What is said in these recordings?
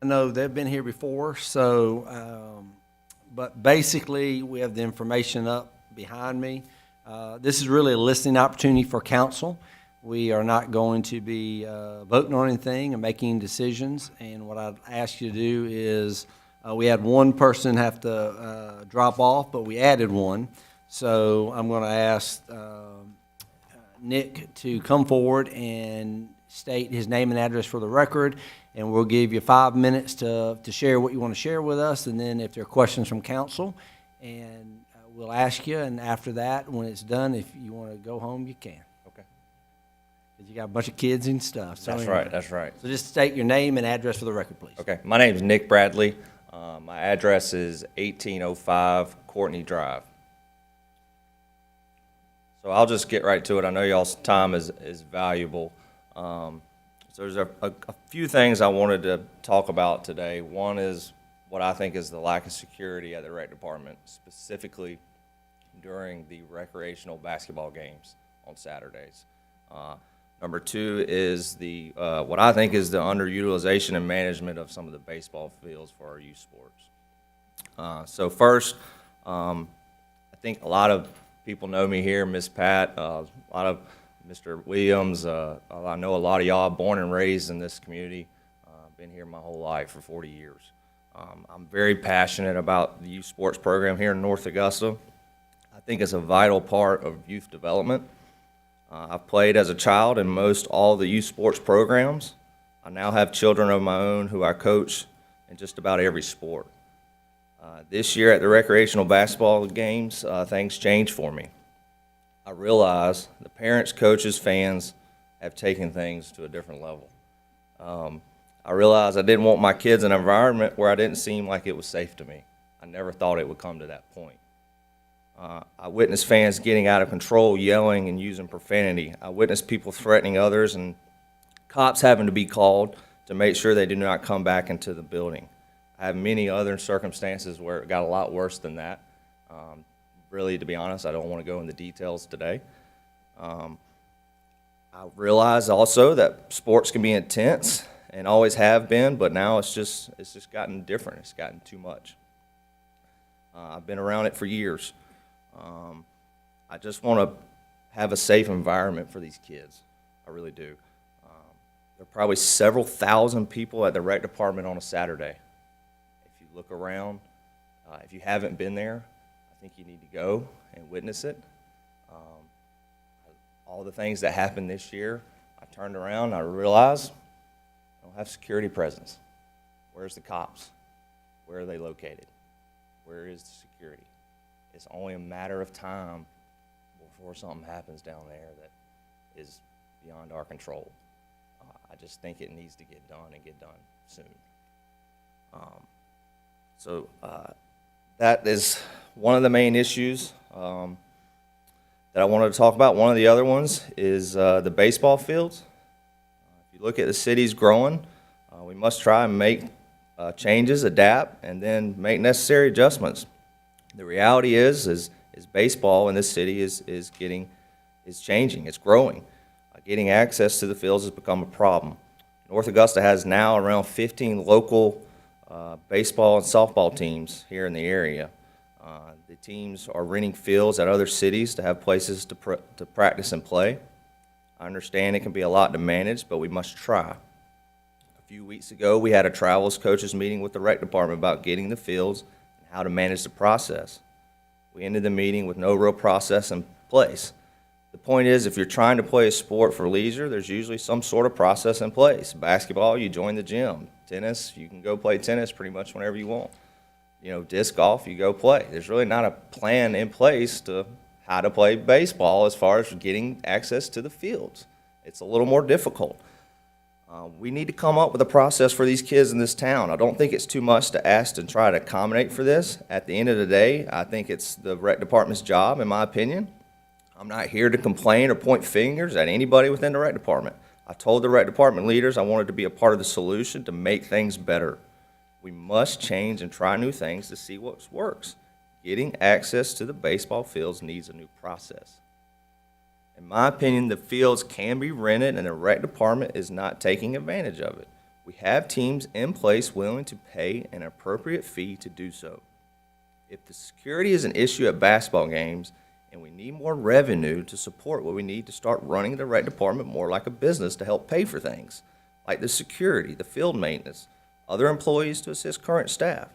know they've been here before, so, but basically, we have the information up behind me. This is really a listening opportunity for council. We are not going to be voting on anything and making decisions, and what I'd ask you to do is, we had one person have to drop off, but we added one. So I'm going to ask Nick to come forward and state his name and address for the record, and we'll give you 5 minutes to share what you want to share with us, and then if there are questions from council, and we'll ask you, and after that, when it's done, if you want to go home, you can. Okay. 'Cause you got a bunch of kids and stuff. So That's anyway. right, that's right. So just state your name and address for the record, please. Okay, my name is Nick Bradley. My address is 1805 Courtney Drive. So I'll just get right to it. I know y'all's time is valuable. So there's a few things I wanted to talk about today. One is what I think is the lack of security at the rec department, specifically during the recreational basketball games on Saturdays. Number two is the what I think is the underutilization and management of some of the baseball fields for our youth sports. So first, I think a lot of people know me here, Miss Pat, a lot of Mr. Williams. I know a lot of y'all born and raised in this community. Been here my whole life for 40 years. I'm very passionate about the youth sports program here in North Augusta. I think it's a vital part of youth development. I've played as a child in most all the youth sports programs. I now have children of my own who I coach in just about every sport. This year at the recreational basketball games, things changed for me. I realize the parents, coaches, fans have taken things to a different level. I realized I didn't want my kids in an environment where I didn't seem like it was safe to me. I never thought it would come to that point. I witnessed fans getting out of control, yelling and using profanity. I witnessed people threatening others and cops having to be called to make sure they do not come back into the building. I have many other circumstances where it got a lot worse than that. Really, to be honest, I don't want to go into details today. I realize also that sports can be intense and always have been, but now it's just gotten different. It's gotten too much. I've been around it for years. I just want to have a safe environment for these kids. I really do. There are probably several thousand people at the rec department on a Saturday. If you look around, if you haven't been there, I think you need to go and witness it. All the things that happened this year, I turned around and I realized I don't have security presence. Where's the cops? Where are they located? Where is the security? It's only a matter of time before something happens down there that is beyond our control. I just think it needs to get done and get done soon. So that is one of the main issues that I wanted to talk about. One of the other ones is the baseball fields. If you look at the cities growing, we must try and make changes, adapt, and then make necessary adjustments. The reality is baseball in this city is changing. It's growing. Getting access to the fields has become a problem. North Augusta has now around 15 local baseball and softball teams here in the area. The teams are renting fields at other cities to have places to practice and play. I understand it can be a lot to manage, but we must try. A few weeks ago, we had a travels coaches meeting with the rec department about getting the fields and how to manage the process. We ended the meeting with no real process in place. The point is, if you're trying to play a sport for leisure, there's usually some sort of process in place. Basketball, you join the gym. Tennis, you can go play tennis pretty much whenever you want. You know, disc golf, you go play. There's really not a plan in place to how to play baseball as far as getting access to the fields. It's a little more difficult. We need to come up with a process for these kids in this town. I don't think it's too much to ask and try to accommodate for this. At the end of the day, I think it's the rec department's job, in my opinion. I'm not here to complain or point fingers at anybody within the rec department. I told the rec department leaders I wanted to be a part of the solution to make things better. We must change and try new things to see what works. Getting access to the baseball fields needs a new process. In my opinion, the fields can be rented and the rec department is not taking advantage of it. We have teams in place willing to pay an appropriate fee to do so. If the security is an issue at basketball games and we need more revenue to support what we need to start running the rec department more like a business to help pay for things, like the security, the field maintenance, other employees to assist current staff,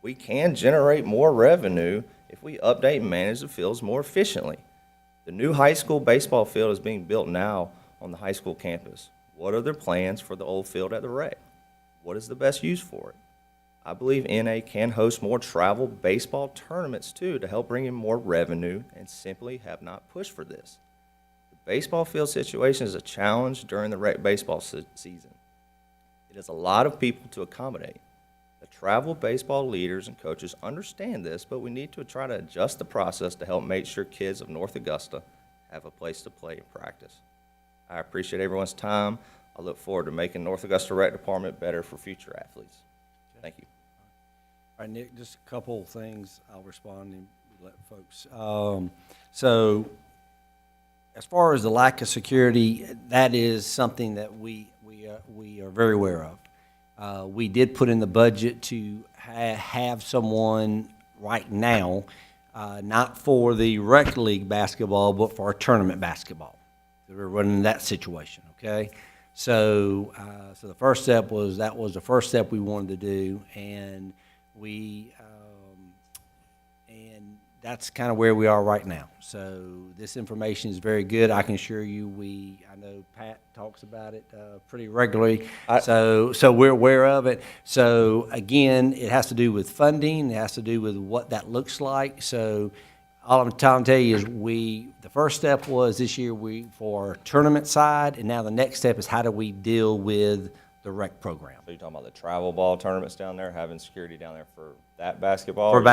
we can generate more revenue if we update and manage the fields more efficiently. The new high school baseball field is being built now on the high school campus. What are their plans for the old field at the rec? What is the best use for it? I believe NA can host more travel baseball tournaments too to help bring in more revenue and simply have not pushed for this. The baseball field situation is a challenge during the rec baseball season. It is a lot of people to accommodate. The travel baseball leaders and coaches understand this, but we need to try to adjust the process to help make sure kids of North Augusta have a place to play and practice. I appreciate everyone's time. I look forward to making North Augusta Rec Department better for future athletes. Thank you. All right, Nick, just a couple things. I'll respond and let folks. So as far as the lack of security, that is something that we are very aware of. We did put in the budget to have someone right now, not for the rec league basketball, but for our tournament basketball. We're running that situation, okay? So, so the first step was, that was the first step we wanted to do, and and that's kind of where we are right now. So this information is very good. I can assure you, I know Pat talks about it pretty regularly, so we're aware of it. So again, it has to do with funding. It has to do with what that looks like. So all I'm trying to tell you is the first step was this year for tournament side, and now the next step is how do we deal with the rec program. So you're talking about the travel ball tournaments down there, having security down there for that basketball? For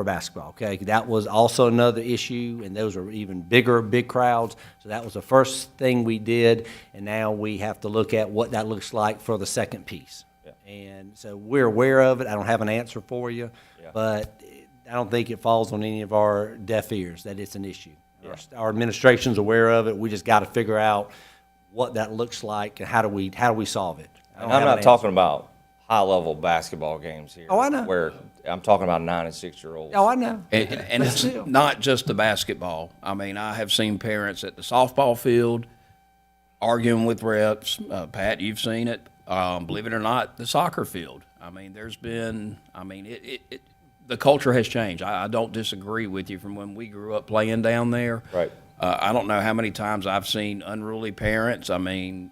basketball, okay? That was also another issue, and those are even big crowds. So that was the first thing we did, and now we have to look at what that looks like for the second piece. Yeah. And so we're aware of it. I don't have an answer for you, but I don't think it falls on any of our deaf ears that it's an issue. Yeah. Our administration's aware of it. We just got to figure out what that looks like and how do we solve it. I'm not talking about high-level basketball games here. Oh, I know. Where I'm talking about 9- and 6-year-olds. Oh, I know. And it's not just the basketball. I mean, I have seen parents at the softball field arguing with refs. Pat, you've seen it. Believe it or not, the soccer field. I mean, the culture has changed. I don't disagree with you from when we grew up playing down there. Right. I don't know how many times I've seen unruly parents. I mean,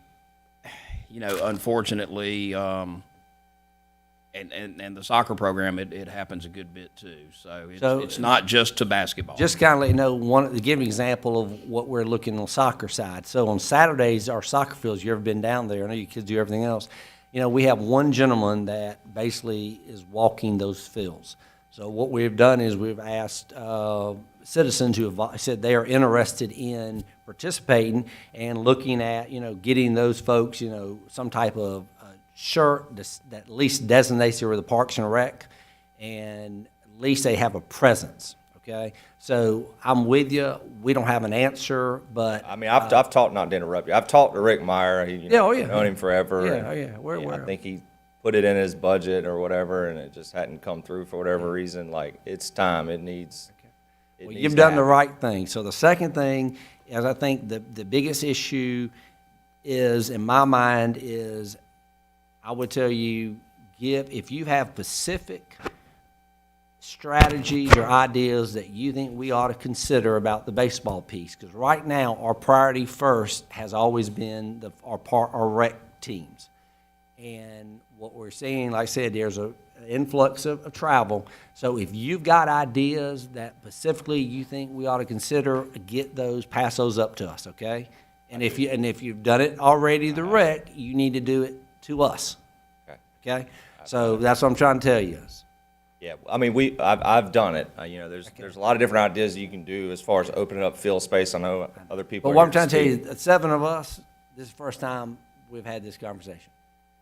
unfortunately, and the soccer program, it happens a good bit too. So it's not just to basketball. Just kind of let you know, to give an example of what we're looking on the soccer side. So on Saturdays, our soccer fields, you ever been down there? I know you kids do everything else. We have one gentleman that basically is walking those fields. So what we've done is we've asked citizens who have said they are interested in participating and looking at, getting those folks, some type of shirt that at least designates where the Parks and Rec, and at least they have a presence, okay? So I'm with you. We don't have an answer, but... I mean, I've talked, not to interrupt you, I've talked to Rick Meyer. I've known him forever. I think he put it in his budget or whatever, and it just hadn't come through for whatever reason. Like, it's time. It needs... Well, you've done the right thing. So the second thing is, I think the biggest issue is, in my mind, is I would tell you, if you have specific strategies or ideas that you think we ought to consider about the baseball piece, because right now our priority first has always been our rec teams. And what we're seeing, like I said, there's an influx of travel. So if you've got ideas that specifically you think we ought to consider, pass those up to us, okay? And if you've done it already, the rec, you need to do it to us. Okay? So that's what I'm trying to tell you. Yeah, I mean, I've done it. There's a lot of different ideas you can do as far as opening up field space. I know other people. But what I'm trying to tell you, 7 of us, this is the first time we've had this conversation.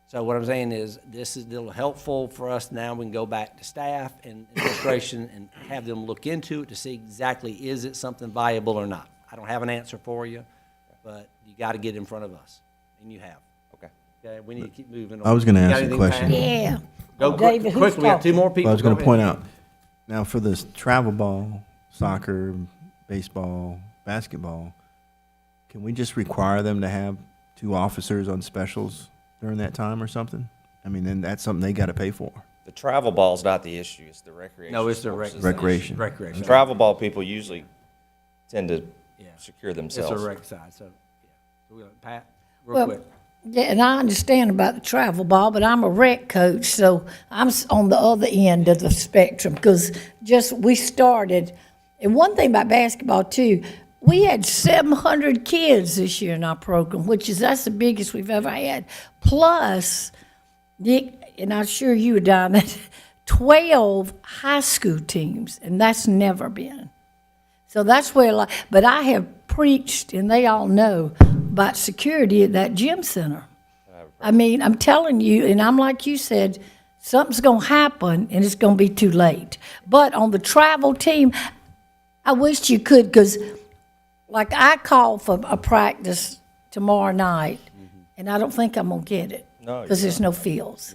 So what I'm saying is, this is a little helpful for us. Now we can go back to staff and administration and have them look into it to see exactly, is it something viable or not. I don't have an answer for you, but you got to get in front of us, and you have. Okay. Okay, we need to keep moving on. I was gonna You got ask a anything, question. Pat? Yeah. Go David, who's quickly, we have two talking? more people. I was going Go to point ahead. out, now for this travel ball, soccer, baseball, basketball, can we just require them to have 2 officers on specials during that time or something? I mean, then that's something they got to pay for. The travel ball's not the issue, it's the recreation. No, it's the sports is Recreation. issue. Recreation. Travel ball people usually tend to Yeah. secure It's a themselves. rec side, so, yeah. So we got Pat, real Well, quick. yeah, and I understand about the travel ball, but I'm a rec coach, so I'm on the other end of the spectrum, because we started, and one thing about basketball too, we had 700 kids this year in our program, that's the biggest we've ever had. Plus, Nick, and I'm sure you were down at 12 high school teams, and that's never been. So that's where, but I have preached, and they all know, about security at that gym center. I mean, I'm telling you, and I'm like you said, something's going to happen, and it's going to be too late. But on the travel team, I wish you could, because like I called for a practice tomorrow night, and I don't think I'm going to get it. No, Because you're there's no fields.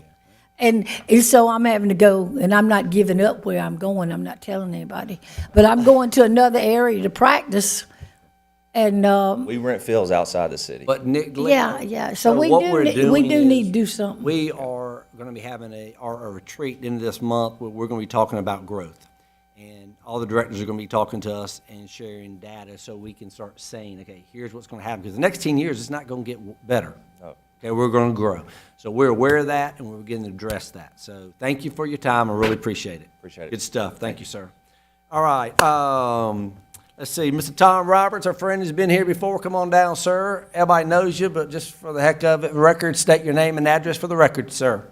And so I'm having to go, and I'm not giving up where I'm going. I'm not telling anybody. But I'm going to another area to practice. And, We rent fields outside the city. But Nick, yeah. So we what do we're need- we doing do need is to do something. We are going to be having a retreat in this month where we're going to be talking about growth. And all the directors are going to be talking to us and sharing data so we can start saying, okay, here's what's going to happen. Because the next 10 years, it's not going to get better. No. Okay, we're going to grow. So we're aware of that, and we're beginning to address that. So thank you for your time. I really appreciate it. Appreciate it. Good stuff. Thank you, sir. All right. Let's see. Mr. Tom Roberts, our friend, has been here before. Come on down, sir. Everybody knows you, but just for the heck of it, record, state your name and address for the record, sir.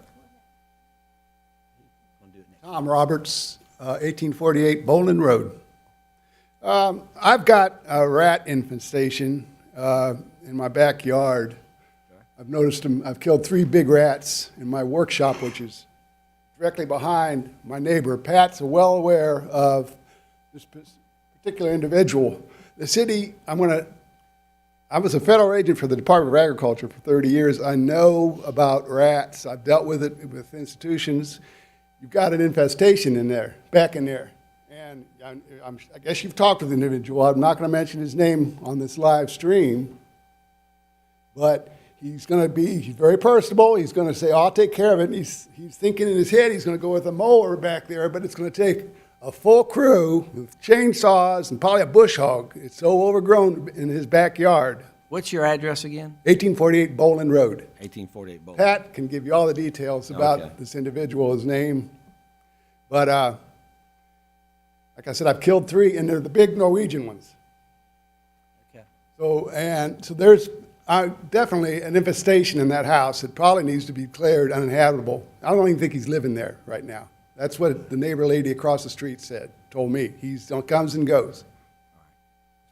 Tom Roberts, 1848 Bowling Road. I've got a rat infestation in my backyard. I've noticed them. I've killed 3 big rats in my workshop, which is directly behind my neighbor. Pat's well aware of this particular individual. The city, I was a federal agent for the Department of Agriculture for 30 years. I know about rats. I've dealt with it with institutions. You've got an infestation in there, back in there. And I guess you've talked with the individual. I'm not going to mention his name on this live stream, but he's very personable. He's going to say, I'll take care of it. And he's thinking in his head he's going to go with a mower back there, but it's going to take a full crew with chainsaws and probably a bush hog. It's so overgrown in his backyard. What's your address again? 1848 Bowling Road. 1848 Boulevard. Pat can give you all the details about Okay. this individual, his name. But like I said, I've killed 3, and they're the big Norwegian ones. Okay. So there's definitely an infestation in that house. It probably needs to be declared uninhabitable. I don't even think he's living there right now. That's what the neighbor lady across the street told me. He comes and goes.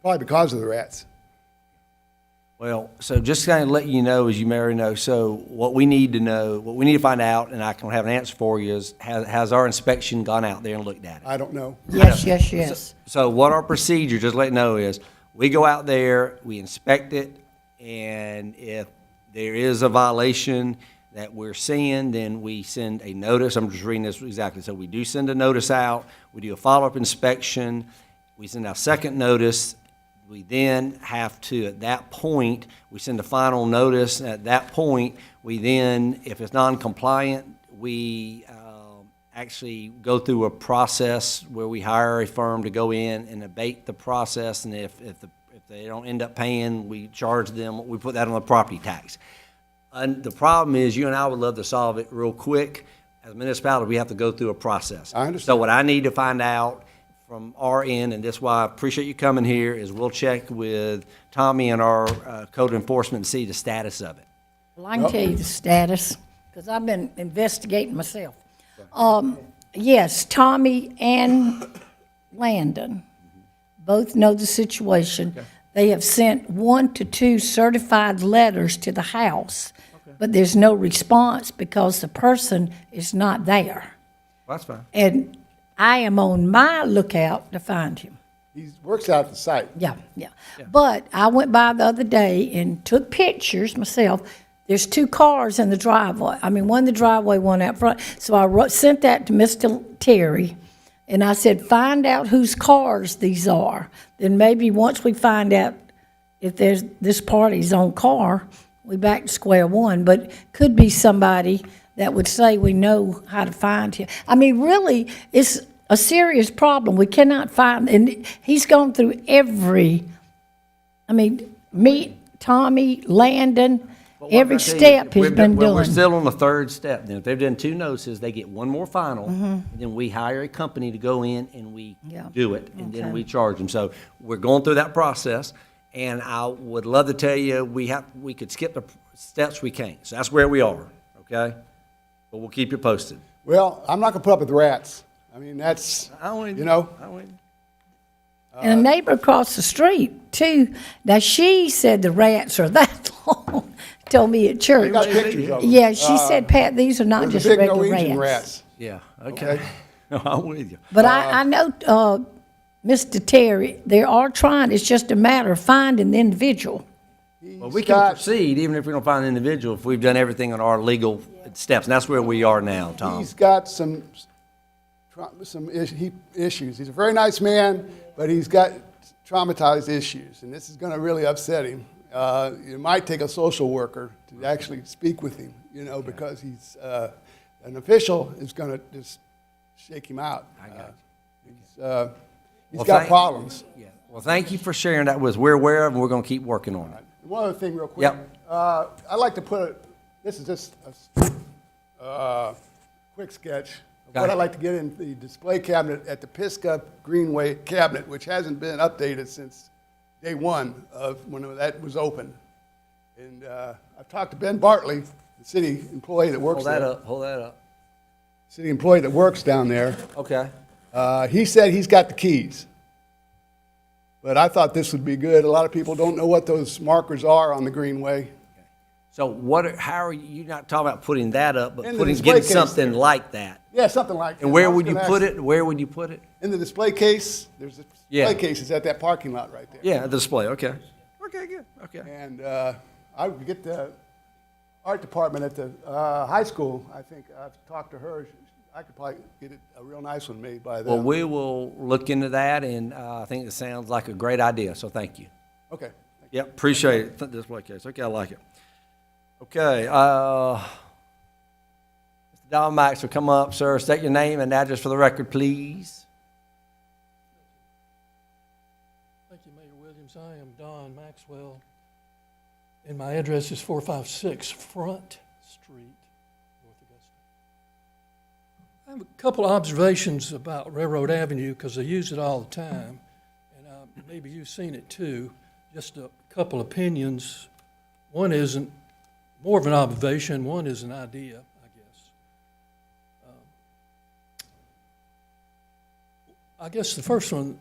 Probably because of the rats. Well, so just kind of let you know, as you may already know, so what we need to find out, and I can have an answer for you, is has our inspection gone out there and looked at it? I don't know. Yes. So what our procedure, just let you know, is we go out there, we inspect it, and if there is a violation that we're seeing, then we send a notice. I'm just reading this exactly. So we do send a notice out. We do a follow-up inspection. We send our second notice. We then have to, at that point, we send a final notice. At that point, we then, if it's non-compliant, we actually go through a process where we hire a firm to go in and abate the process. And if they don't end up paying, we charge them. We put that on the property tax. And the problem is, you and I would love to solve it real quick. As a municipality, we have to go through a process. I understand. So what I need to find out from our end, and that's why I appreciate you coming here, is we'll check with Tommy and our code enforcement and see the status of it. Well, I can tell you the status, because I've been investigating myself. Yes, Tommy and Landon both know the situation. They have sent 1 to 2 certified letters to the house, but there's no response because the person is not there. Well, that's fine. And I am on my lookout to find him. He works out at the site. Yeah. But I went by the other day and took pictures myself. there's 2 cars in the driveway. I mean, one in the driveway, one out front. So I sent that to Mr. Terry, and I said, find out whose cars these are. Then maybe once we find out if there's this party's own car, we back to square one. But could be somebody that would say we know how to find him. I mean, really, it's a serious problem. We cannot find, and he's gone through every, I mean, me, Tommy, Landon, But what every I tell you, step has we've been We're done. still on the 3rd step. Then if they've done 2 notices, they get one more final. Mm-hmm. And then we hire a company to go in and we Yeah. do it, and then Okay. we charge them. So we're going through that process. And I would love to tell you, we could skip the steps, we can't. So that's where we are, okay? But we'll keep you posted. Well, I'm not gonna put up with rats. I mean, that's, you know, And a neighbor across the street, too. Now, she said the rats are that long, told me at I church. got pictures of them. Yeah, she said, Pat, these are not Those just are big regular Norwegian rats. rats. Yeah, okay. I'm with you. But I know, Mr. Terry, they are trying, it's just a matter of finding the individual. Well, we can proceed even if we don't find an individual, if we've done everything on our legal steps. And that's where we are now, Tom. He's got some issues. He's a very nice man, but he's got traumatized issues, and this is going to really upset him. It might take a social worker to actually speak with him, you know, because he's an official is going to just shake him out. I got He's Well, got thank- problems. Yeah. Well, thank you for sharing that with us. We're aware of, and we're going to keep working on it. One other thing real quick. Yep. I'd like to put, this is just a quick sketch of what Okay. I'd like to get in the display cabinet at the Pisgah Greenway cabinet, which hasn't been updated since day one of when that was open. And I've talked to Ben Bartley, the city employee that works Hold that there. up, hold that up. City employee that works down there. Okay. He said he's got the keys. But I thought this would be good. A lot of people don't know what those markers are on the Greenway. So how are you not talking about putting that up, but In the display getting case something there. like that? Yeah, something like that. And where I was would you gonna put ask- it? Where would you put it? In the display case. There's a Yeah. display cases at that parking lot right there. Yeah, the display, okay. Okay, good, okay. And I would get the art department at the high school. I think I've talked to her. I could probably get it a real nice one made by them. Well, we will look into that, and I think it sounds like a great idea, so thank you. Okay. Yep, appreciate it, display case, okay, I like it. Okay, Mr. Don Max will come up, sir, state your name and address for the record, please. Thank you, Mayor Williams. I am Don Maxwell, and my address is 456 Front Street, North Augusta. I have a couple of observations about Railroad Avenue because I use it all the time, and maybe you've seen it too. Just a couple opinions. One isn't more of an observation, one is an idea, I guess. I guess the first one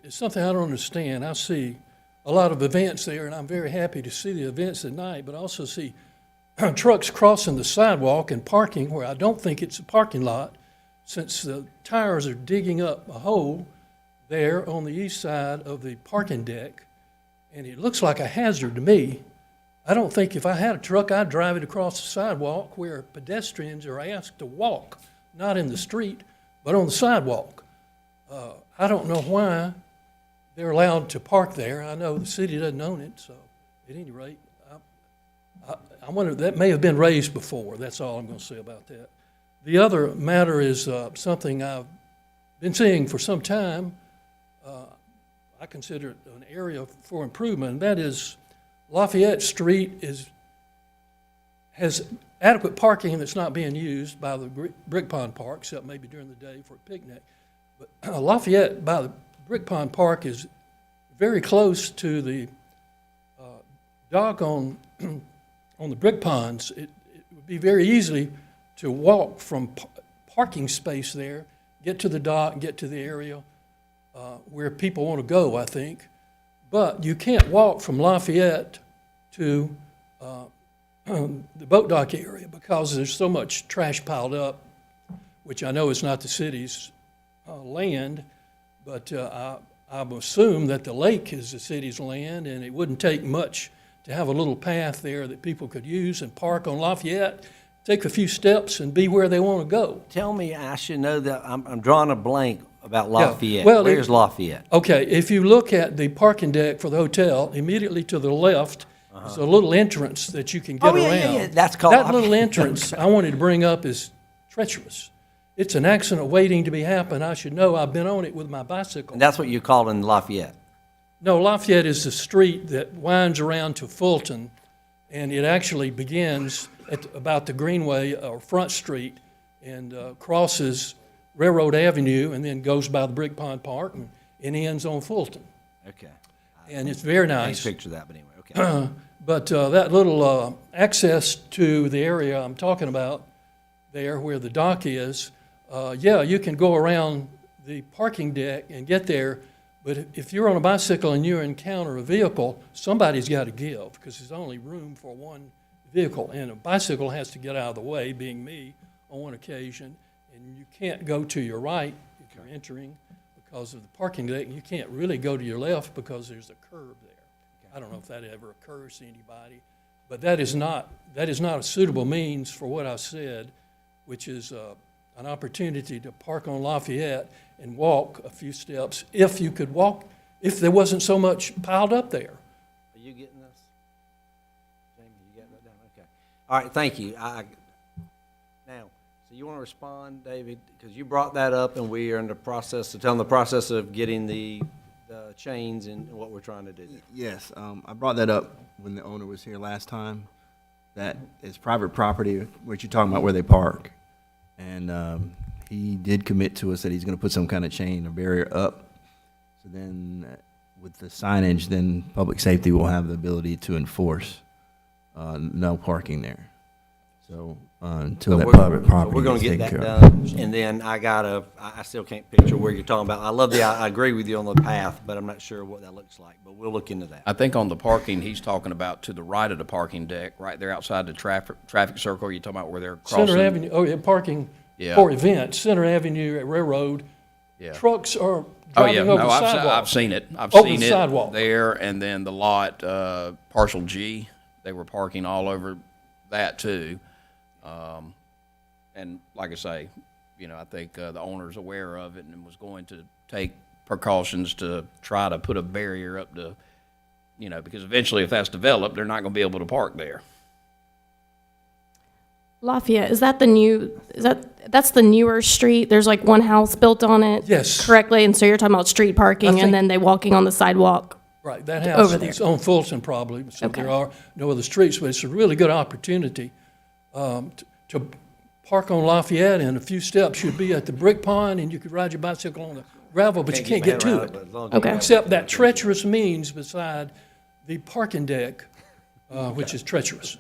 is something I don't understand. I see a lot of events there, and I'm very happy to see the events at night, but I also see trucks crossing the sidewalk and parking where I don't think it's a parking lot, since the tires are digging up a hole there on the east side of the parking deck, and it looks like a hazard to me. I don't think if I had a truck, I'd drive it across the sidewalk where pedestrians are asked to walk, not in the street, but on the sidewalk. I don't know why they're allowed to park there. I know the city doesn't own it, so at any rate, I wonder, that may have been raised before. That's all I'm going to say about that. The other matter is something I've been seeing for some time. I consider it an area for improvement, and that is Lafayette Street has adequate parking that's not being used by the Brick Pond Park, except maybe during the day for a picnic. But Lafayette by the Brick Pond Park is very close to the dock on the brick ponds. It would be very easily to walk from parking space there, get to the dock, get to the area where people want to go, I think. But you can't walk from Lafayette to the boat dock area because there's so much trash piled up, which I know is not the city's land, but I assume that the lake is the city's land, and it wouldn't take much to have a little path there that people could use and park on Lafayette, take a few steps and be where they want to go. Tell me, I should know that, I'm drawing a blank about Yeah. Lafayette. Well, Where's Lafayette? Okay, if you look at the parking deck for the hotel, immediately to the left is a little entrance that you can get Oh, yeah, around. yeah, yeah. That's called That Lafayette. little entrance I wanted to bring up is treacherous. It's an accident waiting to be happen. I should know. I've been on it with my bicycle. And that's what you call in Lafayette? No, Lafayette is the street that winds around to Fulton, and it actually begins at about the Greenway or Front Street and crosses Railroad Avenue and then goes by the Brick Pond Park and ends on Fulton. Okay. And it's very I nice. can't picture that, but anyway, okay. But that little access to the area I'm talking about there where the dock is, yeah, you can go around the parking deck and get there, but if you're on a bicycle and you encounter a vehicle, somebody's got to give because there's only room for one vehicle, and a bicycle has to get out of the way, being me on one occasion, and you can't go to your right if you're entering because of the parking deck, and you can't really go to your left because there's a curb there. I don't know if that ever occurs to anybody, but that is not a suitable means for what I said, which is an opportunity to park on Lafayette and walk a few steps, if you could walk, if there wasn't so much piled up there. Are you getting this? Jamie, you got that down? Okay. All right, thank you. Now, so you want to respond, David? Because you brought that up, and we are in the process, the process of getting the chains and what we're trying to do. Yes, I brought that up when the owner was here last time, that it's private property, what you're talking about, where they park. And he did commit to us that he's going to put some kind of chain or barrier up. So then with the signage, then public safety will have the ability to enforce no parking there. So until that private property We're going is to get taken that care of. done, and then I still can't picture where you're talking about. I agree with you on the path, but I'm not sure what that looks like, but we'll look into that. I think on the parking, he's talking about to the right of the parking deck, right there outside the traffic circle. You're talking about where they're crossing. Center Avenue, oh yeah, parking Yeah. for events, Center Avenue at Railroad. Yeah. Trucks are Oh, yeah, driving over no, the I've sidewalk. seen it. I've Over seen the it sidewalk. there, and then the lot, partial G, they were parking all over that too. And like I say, I think the owner's aware of it and was going to take precautions to try to put a barrier up to, because eventually if that's developed, they're not going to be able to park there. Lafayette, that's the newer street? There's like one house built on it? Yes. Correctly, and so you're talking about street parking think- and then they walking on the sidewalk? Right, that house Over there. is on Fulton probably, so Okay. there are no other streets, but it's a really good opportunity to park on Lafayette, and a few steps you'd be at the Brick Pond, and you could ride your bicycle on the gravel, but you can't get to it. Okay. Except that treacherous means beside the parking deck, which is treacherous.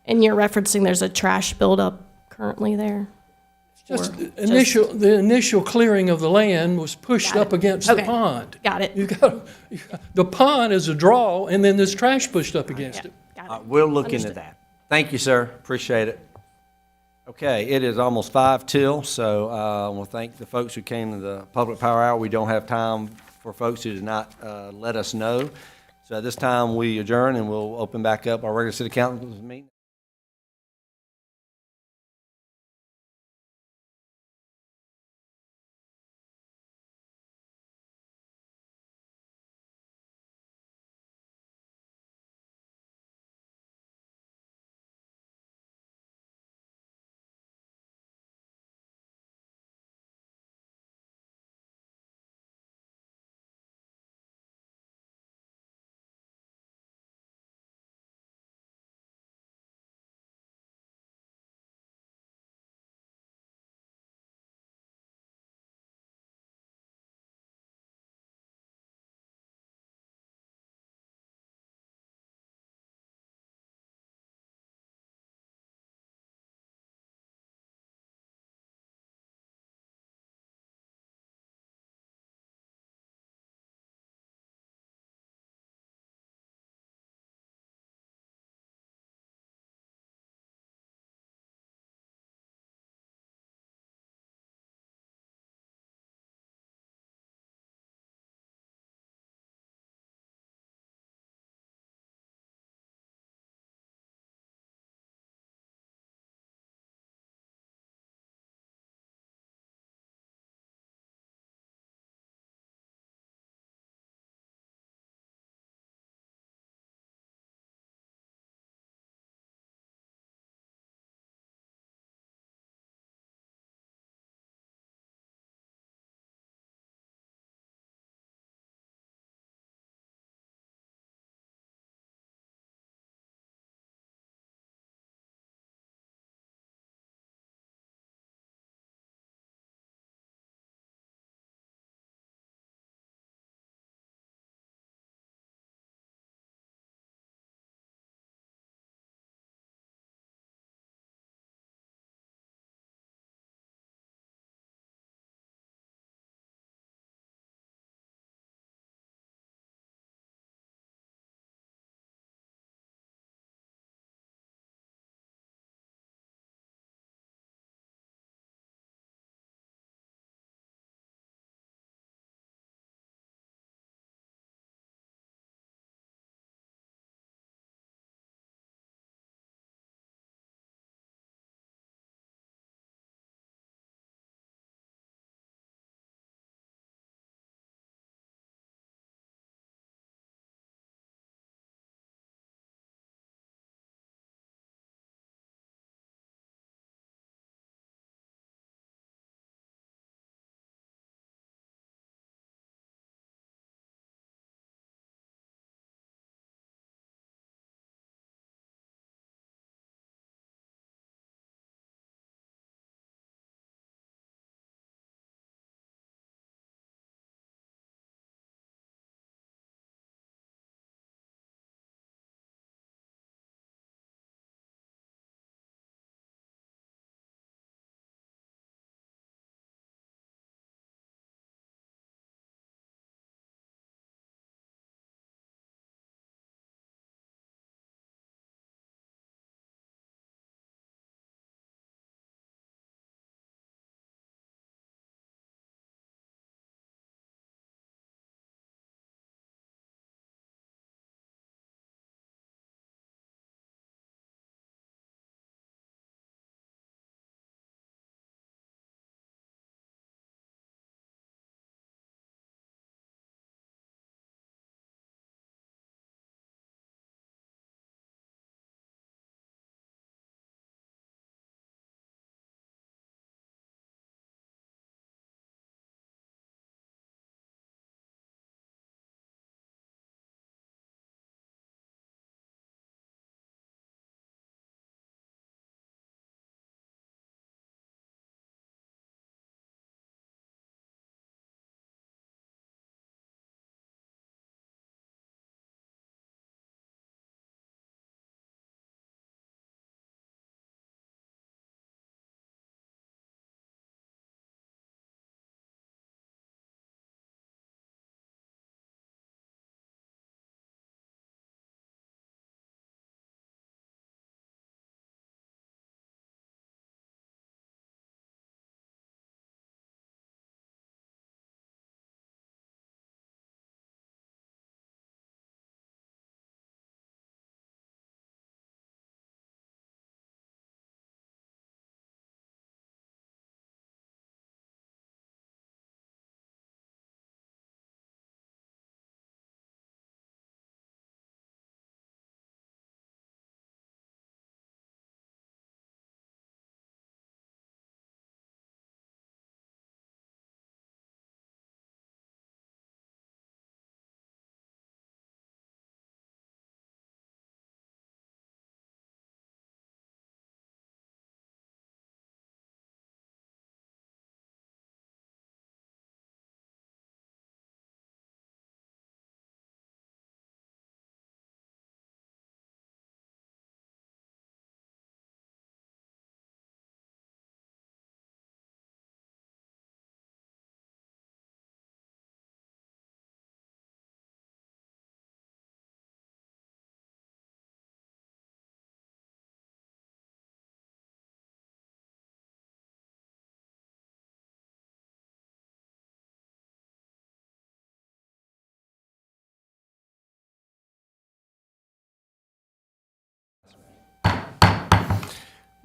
And you're referencing there's a trash buildup currently there? Just Or the initial clearing of the land was pushed Got up it. against the Okay. pond. Got it. The pond is a draw, and then there's trash pushed up against Yeah, it. got it. We'll look into Understood. that. Thank you, sir. Appreciate it. Okay, it is almost 5 till, so I want to thank the folks who came to the Public Power Hour. We don't have time for folks who did not let us know. So at this time, we adjourn, and we'll open back up our regular city council meeting.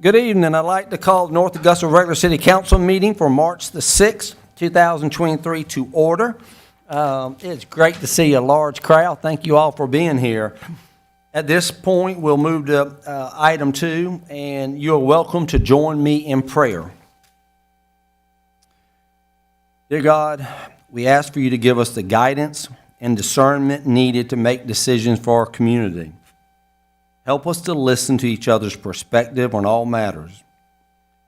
Good evening. I'd like to call the North Augusta Regular City Council meeting for March the 6th, 2023 to order. It's great to see a large crowd. Thank you all for being here. At this point, we'll move to item 2, and you're welcome to join me in prayer. Dear God, we ask for you to give us the guidance and discernment needed to make decisions for our community. Help us to listen to each other's perspective on all matters.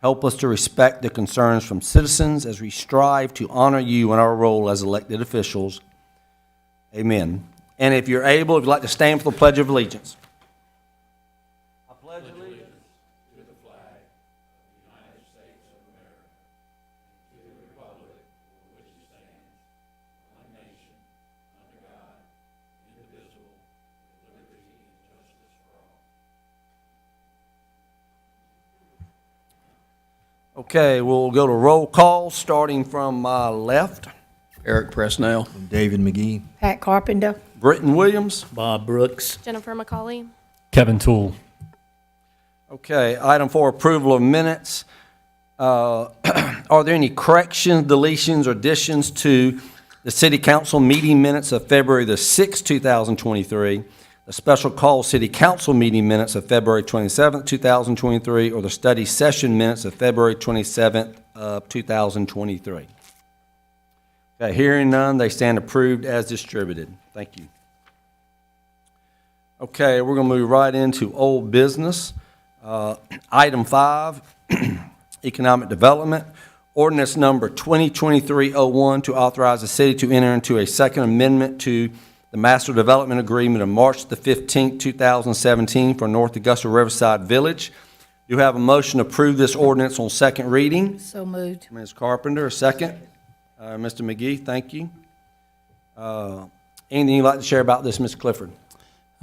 Help us to respect the concerns from citizens as we strive to honor you in our role as elected officials. Amen. And if you're able, if you'd like to stand for the Pledge of Allegiance. I pledge allegiance. Okay, we'll go to roll call, starting from my left. Eric Presnell. David McGee. Pat Carpenter. Britton Williams. Bob Brooks. Jennifer McCauley. Kevin Toole. Okay, item 4, approval of minutes. Are there any corrections, deletions, or additions to the City Council meeting minutes of February the 6th, 2023, the special call City Council meeting minutes of February 27th, 2023, or the study session minutes of February 27th of 2023? Okay, hearing none, they stand approved as distributed. Thank you. Okay, we're going to move right into old business. Item 5, economic development. Ordinance number 2023-01 to authorize the city to enter into a second amendment to the Master Development Agreement of March the 15th, 2017 for North Augusta Riverside Village. You have a motion to approve this ordinance on second reading. So moved. Ms. Carpenter, a second. Mr. McGee, thank you. Anything you'd like to share about this, Ms. Clifford?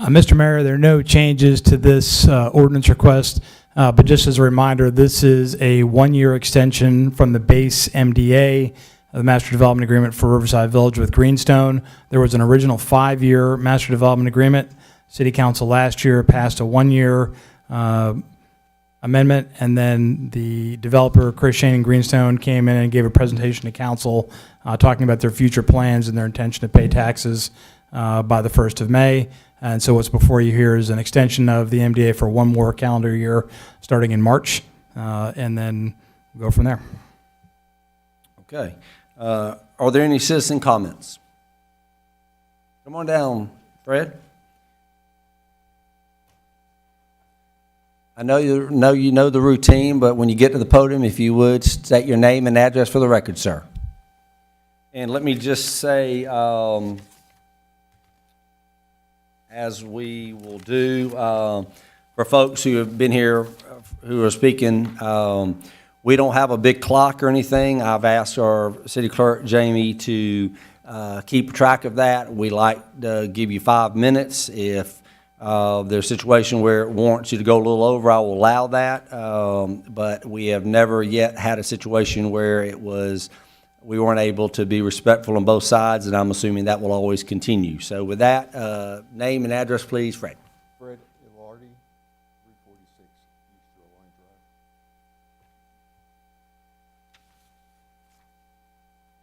Mr. Mayor, there are no changes to this ordinance request, but just as a reminder, this is a one-year extension from the base MDA, the Master Development Agreement for Riverside Village with Greenstone. There was an original 5-year Master Development Agreement. City Council last year passed a one-year amendment, and then the developer, Chris Shane and Greenstone, came in and gave a presentation to council talking about their future plans and their intention to pay taxes by the 1st of May. And so what's before you here is an extension of the MDA for one more calendar year starting in March, and then we'll go from there. Okay. Are there any citizen comments? Come on down, Fred. I know you know the routine, but when you get to the podium, if you would, state your name and address for the record, sir. And let me just say, as we will do, for folks who have been here, who are speaking, we don't have a big clock or anything. I've asked our city clerk, Jamie, to keep track of that. We like to give you 5 minutes. If there's a situation where it warrants you to go a little over, I will allow that. But we have never yet had a situation where we weren't able to be respectful on both sides, and I'm assuming that will always continue. So with that, name and address, please, Fred. Fred Ilardi, 346 East Shoreline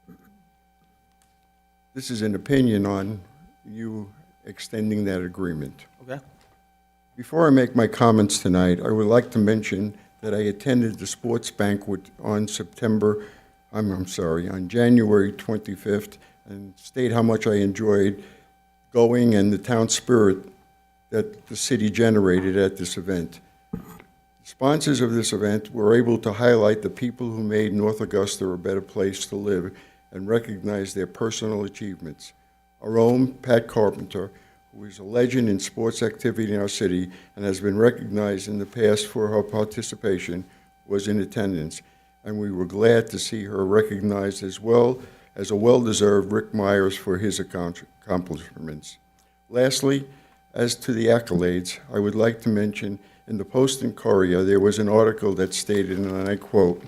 Drive. This is an opinion on you extending that agreement. Okay. Before I make my comments tonight, I would like to mention that I attended the sports banquet on on January 25th, and state how much I enjoyed going and the town spirit that the city generated at this event. Sponsors of this event were able to highlight the people who made North Augusta a better place to live and recognize their personal achievements. Our own Pat Carpenter, who is a legend in sports activity in our city and has been recognized in the past for her participation, was in attendance, and we were glad to see her recognized as well as a well-deserved Rick Myers for his accomplishments. Lastly, as to the accolades, I would like to mention in the Post and Courier there was an article that stated, and I quote,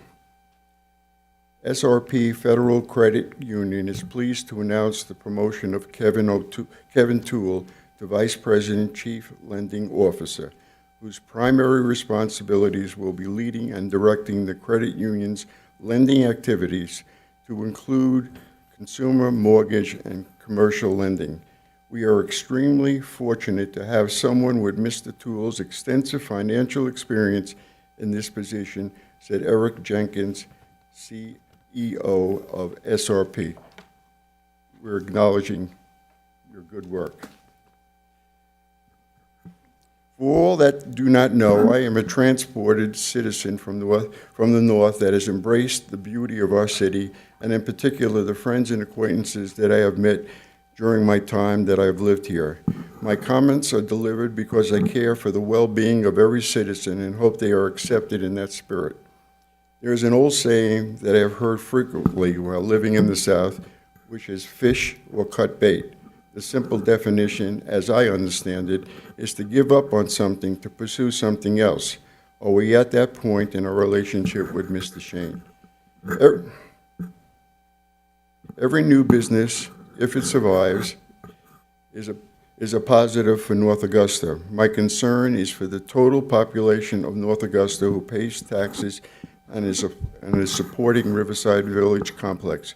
SRP Federal Credit Union is pleased to announce the promotion of Kevin Toole to Vice President Chief Lending Officer. whose primary responsibilities will be leading and directing the credit union's lending activities to include consumer, mortgage, and commercial lending. We are extremely fortunate to have someone with Mr. Toole's extensive financial experience in this position, said Eric Jenkins, CEO of SRP. We're acknowledging your good work. For all that do not know, I am a transported citizen from the north that has embraced the beauty of our city, and in particular the friends and acquaintances that I have met during my time that I have lived here. My comments are delivered because I care for the well-being of every citizen and hope they are accepted in that spirit. There is an old saying that I have heard frequently while living in the South, which is fish or cut bait. The simple definition, as I understand it, is to give up on something to pursue something else. Are we at that point in our relationship with Mr. Shane? Every new business, if it survives, is a positive for North Augusta. My concern is for the total population of North Augusta who pays taxes and is supporting Riverside Village Complex.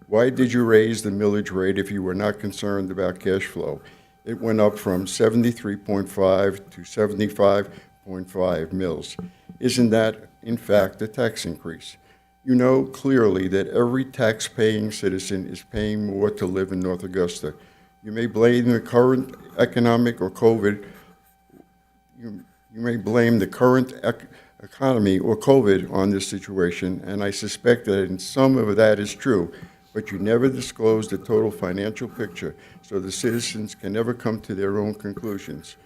Why did you raise the millage rate if you were not concerned about cash flow? It went up from 73.5 to 75.5 mils. Isn't that, in fact, a tax increase? You know clearly that every tax-paying citizen is paying more to live in North Augusta. You may blame the current economic or COVID, you may blame the current economy or COVID on this situation, and I suspect that some of that is true, but you never disclose the total financial picture, so the citizens can never come to their own conclusions.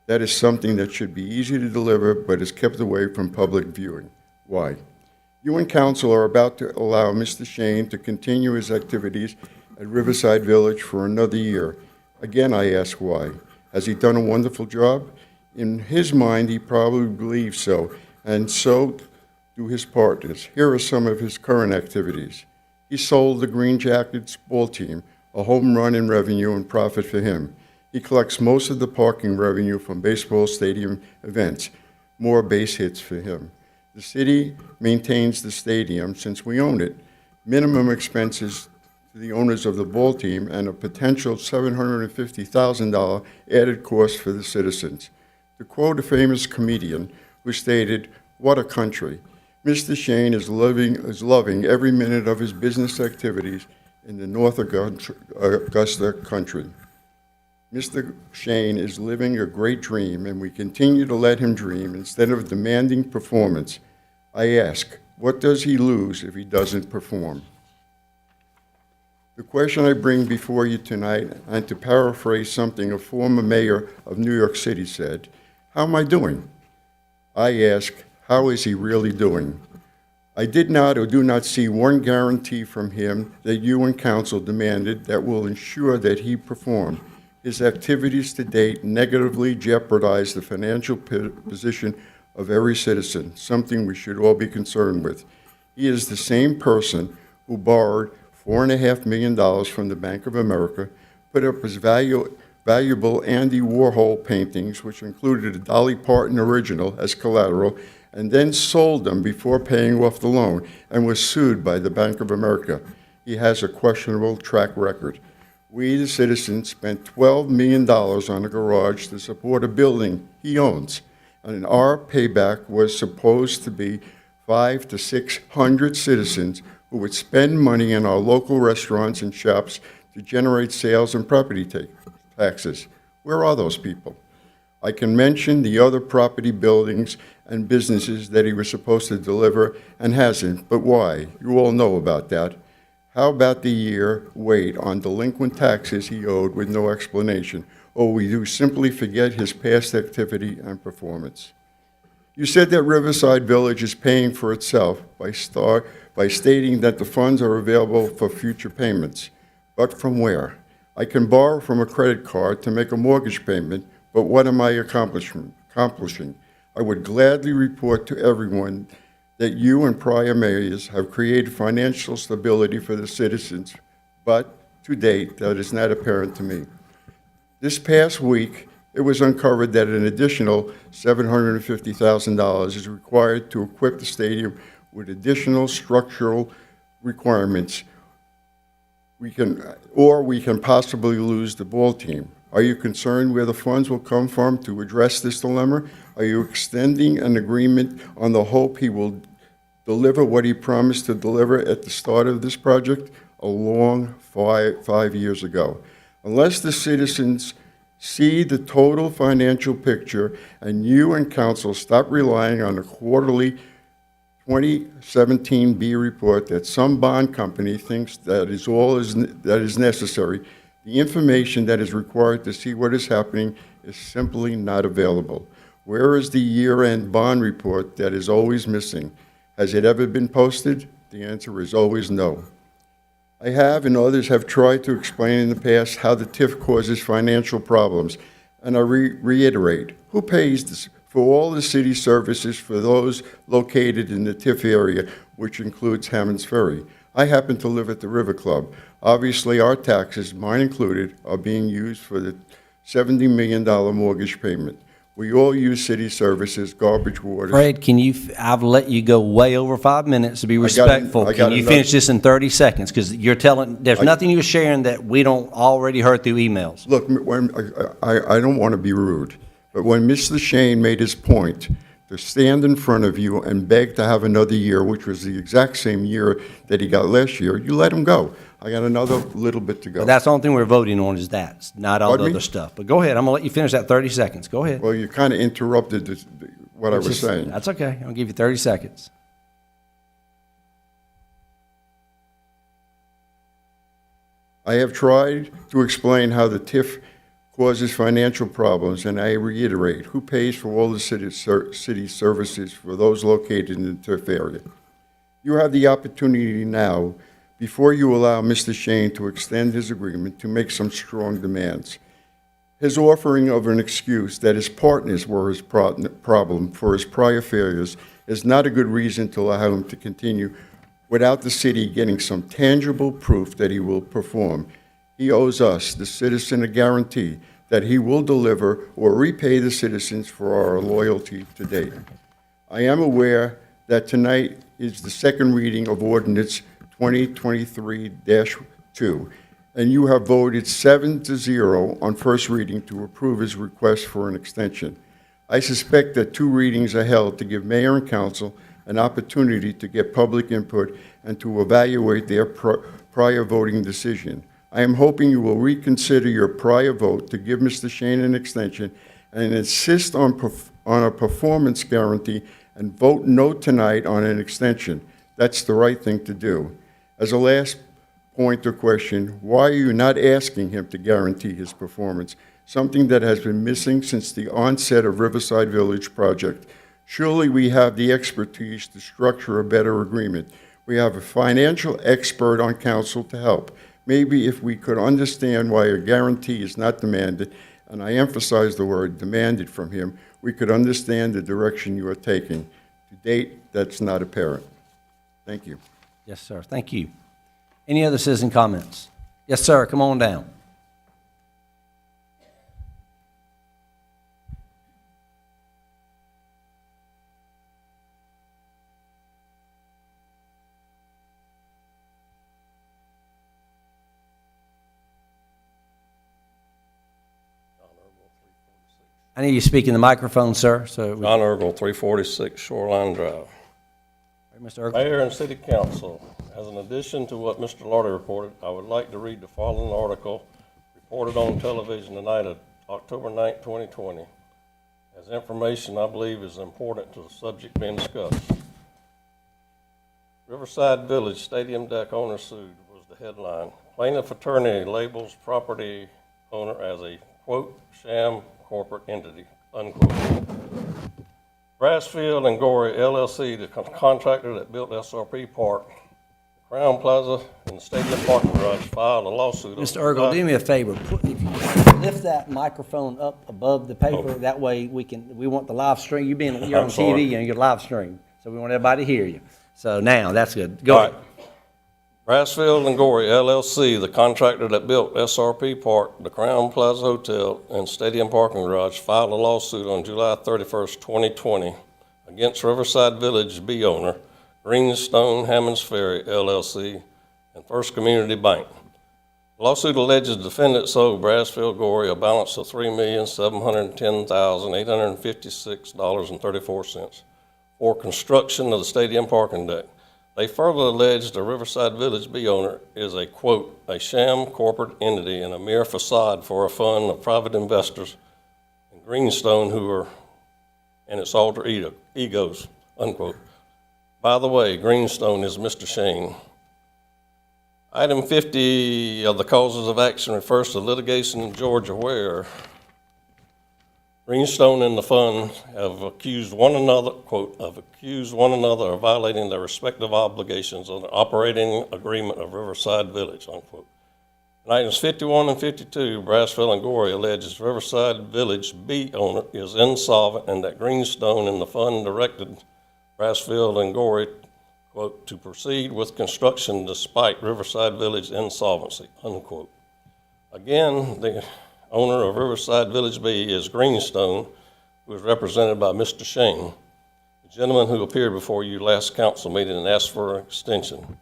That is something that should be easy to deliver, but is kept away from public viewing. Why? You and council are about to allow Mr. Shane to continue his activities at Riverside Village for another year. Again, I ask why. Has he done a wonderful job? In his mind, he probably believes so, and so do his partners. Here are some of his current activities. He sold the Green Jackets ball team, a home run in revenue and profit for him. He collects most of the parking revenue from baseball stadium events, more base hits for him. The city maintains the stadium since we own it. Minimum expenses to the owners of the ball team and a potential $750,000 added cost for the citizens. To quote a famous comedian who stated, "What a country." Mr. Shane is loving every minute of his business activities in the North Augusta country. Mr. Shane is living a great dream, and we continue to let him dream instead of demanding performance. I ask, what does he lose if he doesn't perform? The question I bring before you tonight, and to paraphrase something a former mayor of New York City said, how am I doing? I ask, how is he really doing? I did not or do not see one guarantee from him that you and council demanded that will ensure that he perform. His activities to date negatively jeopardize the financial position of every citizen, something we should all be concerned with. He is the same person who borrowed $4.5 million from the Bank of America, put up his valuable Andy Warhol paintings, which included a Dolly Parton original as collateral, and then sold them before paying off the loan and was sued by the Bank of America. He has a questionable track record. We, the citizens, spent $12 million on a garage to support a building he owns, and our payback was supposed to be 500 to 600 citizens who would spend money in our local restaurants and shops to generate sales and property taxes. Where are those people? I can mention the other property buildings and businesses that he was supposed to deliver and hasn't, but why? You all know about that. How about the year wait on delinquent taxes he owed with no explanation, or we do simply forget his past activity and performance? You said that Riverside Village is paying for itself by stating that the funds are available for future payments. But from where? I can borrow from a credit card to make a mortgage payment, but what am I accomplishing? I would gladly report to everyone that you and prior mayors have created financial stability for the citizens, but to date, that is not apparent to me. This past week, it was uncovered that an additional $750,000 is required to equip the stadium with additional structural requirements. We can possibly lose the ball team. Are you concerned where the funds will come from to address this dilemma? Are you extending an agreement on the hope he will deliver what he promised to deliver at the start of this project a long 5 years ago? Unless the citizens see the total financial picture and you and council stop relying on a quarterly 2017 B report that some bond company thinks that is necessary, the information that is required to see what is happening is simply not available. Where is the year-end bond report that is always missing? Has it ever been posted? The answer is always no. I have and others have tried to explain in the past how the TIF causes financial problems, and I reiterate, who pays this for all the city services for those located in the TIF area, which includes Hammond's Ferry? I happen to live at the River Club. Obviously, our taxes, mine included, are being used for the $70 million mortgage payment. We all use city services, garbage, water. Fred, I've let you go way over 5 minutes to be respectful. Can you finish this in 30 seconds? Because there's nothing you're sharing that we don't already heard through emails. Look, I don't want to be rude, but when Mr. Shane made his point to stand in front of you and beg to have another year, which was the exact same year that he got last year, you let him go. I got another little bit to go. But that's the only thing we're voting on is that, not all the Pardon me? other stuff. But go ahead, I'm gonna let you finish that 30 seconds. Go ahead. Well, you kind of interrupted what I was saying. That's okay, I'll give you 30 seconds. I have tried to explain how the TIF causes financial problems, and I reiterate, who pays for all the city services for those located in the TIF area? You have the opportunity now, before you allow Mr. Shane to extend his agreement, to make some strong demands. His offering of an excuse that his partners were his problem for his prior failures is not a good reason to allow him to continue without the city getting some tangible proof that he will perform. He owes us, the citizen, a guarantee that he will deliver or repay the citizens for our loyalty to date. I am aware that tonight is the second reading of Ordinance 2023-2, and you have voted 7-0 on first reading to approve his request for an extension. I suspect that 2 readings are held to give mayor and council an opportunity to get public input and to evaluate their prior voting decision. I am hoping you will reconsider your prior vote to give Mr. Shane an extension and insist on a performance guarantee and vote no tonight on an extension. That's the right thing to do. As a last point or question, why are you not asking him to guarantee his performance, something that has been missing since the onset of Riverside Village project? Surely we have the expertise to structure a better agreement. We have a financial expert on council to help. Maybe if we could understand why a guarantee is not demanded, and I emphasize the word demanded from him, we could understand the direction you are taking. To date, that's not apparent. Thank you. Yes, sir, thank you. Any other citizen comments? Yes, sir, come on down. I need you to speak in the microphone, sir, so. John Ergel, 346 Shoreline Drive. Mr. Ergle. Mayor and City Council, as an addition to what Mr. Lardy reported, I would like to read the following article reported on television tonight of October 9, 2020, as information I believe is important to the subject being discussed. Riverside Village Stadium Deck owner sued was the headline. Plaintiff attorney labels property owner as a, quote, sham corporate entity, unquote. Brassfield and Gorey LLC, the contractor that built SRP Park, Crown Plaza, and the stadium parking garage filed a lawsuit. Mr. Ergle, do me a favor, if you lift that microphone up above the paper, that way we want the live stream, you're on TV and you're live stream, so we want everybody to hear you. So now, that's good. Go ahead. Brassfield and Gorey LLC, the contractor that built SRP Park, the Crown Plaza Hotel, and Stadium Parking Garage, filed a lawsuit on July 31st, 2020 against Riverside Village B owner, Greenstone Hammonds Ferry LLC, and First Community Bank. The lawsuit alleges the defendants owed Brassfield Gorey a balance of $3,710,856.34 for construction of the stadium parking deck. They further allege the Riverside Village B owner is a, quote, a sham corporate entity and a mere facade for a fund of private investors in Greenstone who are, and its alter egos, unquote. By the way, Greenstone is Mr. Shane. Item 50 of the causes of action refers to litigation in Georgia where Greenstone and the fund have accused one another, quote, of violating their respective obligations on the operating agreement of Riverside Village, unquote. In items 51 and 52, Brassfield and Gorey alleges Riverside Village B owner is insolvent and that Greenstone and the fund directed Brassfield and Gorey, quote, to proceed with construction despite Riverside Village insolvency, unquote. Again, the owner of Riverside Village B is Greenstone, who is represented by Mr. Shane, the gentleman who appeared before you last council meeting and asked for an extension.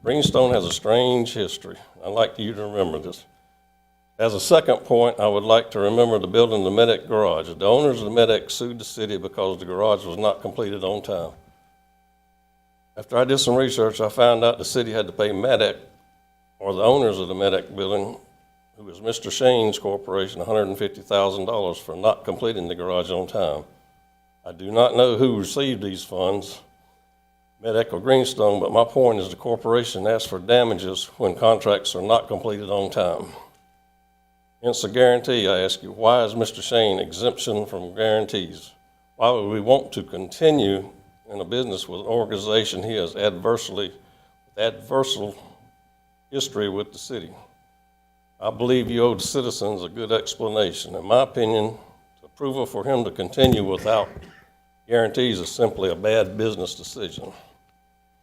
Greenstone has a strange history. I'd like you to remember this. As a second point, I would like to remember the building of the Medeck garage. The owners of the Medeck sued the city because the garage was not completed on time. After I did some research, I found out the city had to pay Medeck, or the owners of the Medeck building, who was Mr. Shane's corporation, $150,000 for not completing the garage on time. I do not know who received these funds, Medeck or Greenstone, but my point is the corporation asks for damages when contracts are not completed on time. Hence a guarantee, I ask you, why is Mr. Shane exemption from guarantees? Why would we want to continue in a business with an organization he has adversal history with the city? I believe you owe the citizens a good explanation. In my opinion, approval for him to continue without guarantees is simply a bad business decision.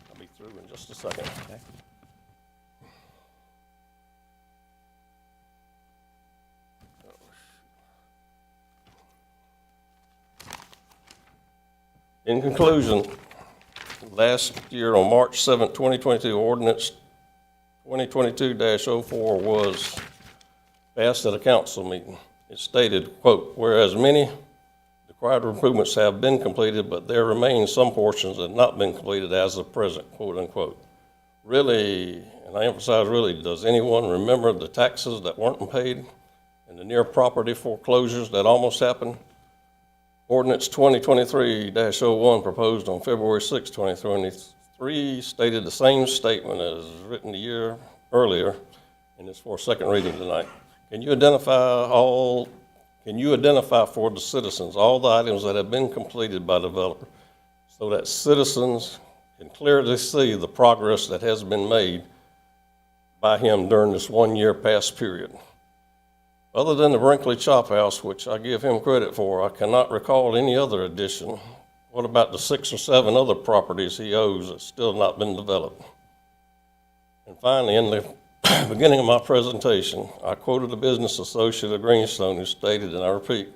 I'll be through in just a second. Okay. In conclusion, last year on March 7, 2022, ordinance 2022-04 was passed at a council meeting. It stated, quote, whereas many required improvements have been completed, but there remain some portions that have not been completed as of present, quote unquote. Really, and I emphasize really, does anyone remember the taxes that weren't paid and the near property foreclosures that almost happened? Ordinance 2023-01 proposed on February 6, 2023 stated the same statement as written a year earlier, and it's for second reading tonight. Can you identify for the citizens all the items that have been completed by the developer so that citizens can clearly see the progress that has been made by him during this 1 year past period? Other than the Brinkley Chop House, which I give him credit for, I cannot recall any other addition. What about the 6 or 7 other properties he owes that still have not been developed? And finally, in the beginning of my presentation, I quoted a business associate of Greenstone who stated, and I repeat,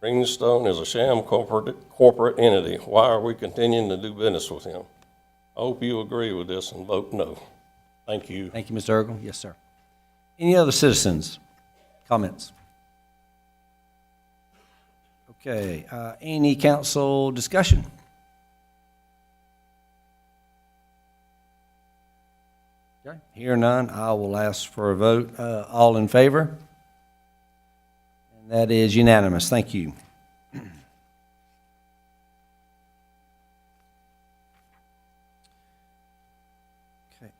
Greenstone is a sham corporate entity. Why are we continuing to do business with him? I hope you agree with this and vote no. Thank you. Thank you, Mr. Ergel. Yes, sir. Any other citizens? Comments? Okay, any council discussion? Okay, hear none, I will ask for a vote. All in favor? And that is unanimous. Thank you.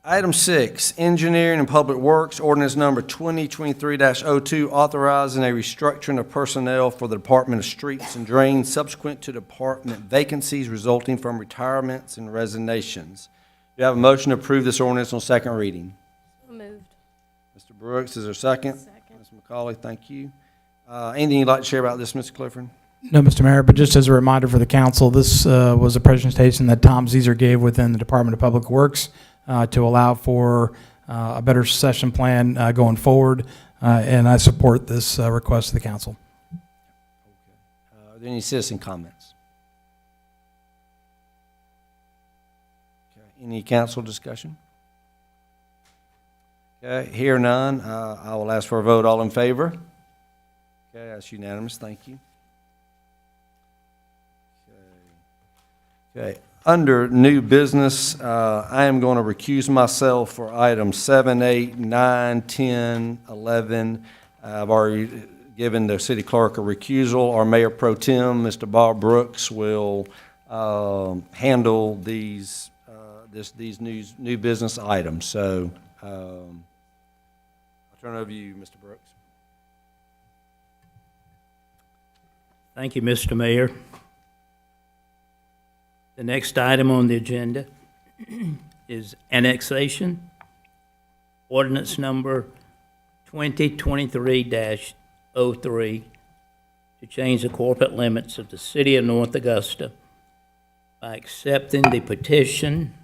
Item 6, Engineering and Public Works, ordinance number 2023-02, authorizing a restructuring of personnel for the Department of Streets and Drains subsequent to department vacancies resulting from retirements and resignations. Do you have a motion to approve this ordinance on second reading? Moved. Mr. Brooks, is there a second? Second. Ms. McCauley, thank you. Anything you'd like to share about this, Mr. Clifford? No, Mr. Mayor, but just as a reminder for the council, this was a presentation that Tom Zeser gave within the Department of Public Works to allow for a better session plan going forward, and I support this request of the council. Are there any citizen comments? Okay. Any council discussion? Okay, hear none, I will ask for a vote. All in favor? Okay, that's unanimous. Thank you. Okay, under new business, I am going to recuse myself for items 7, 8, 9, 10, 11. I've already given the city clerk a recusal. Our mayor pro tem, Mr. Bob Brooks, will handle these new business items. So I'll turn it over to you, Mr. Brooks. Thank you, Mr. Mayor. The next item on the agenda is annexation, ordinance number 2023-03, to change the corporate limits of the city of North Augusta by accepting the petition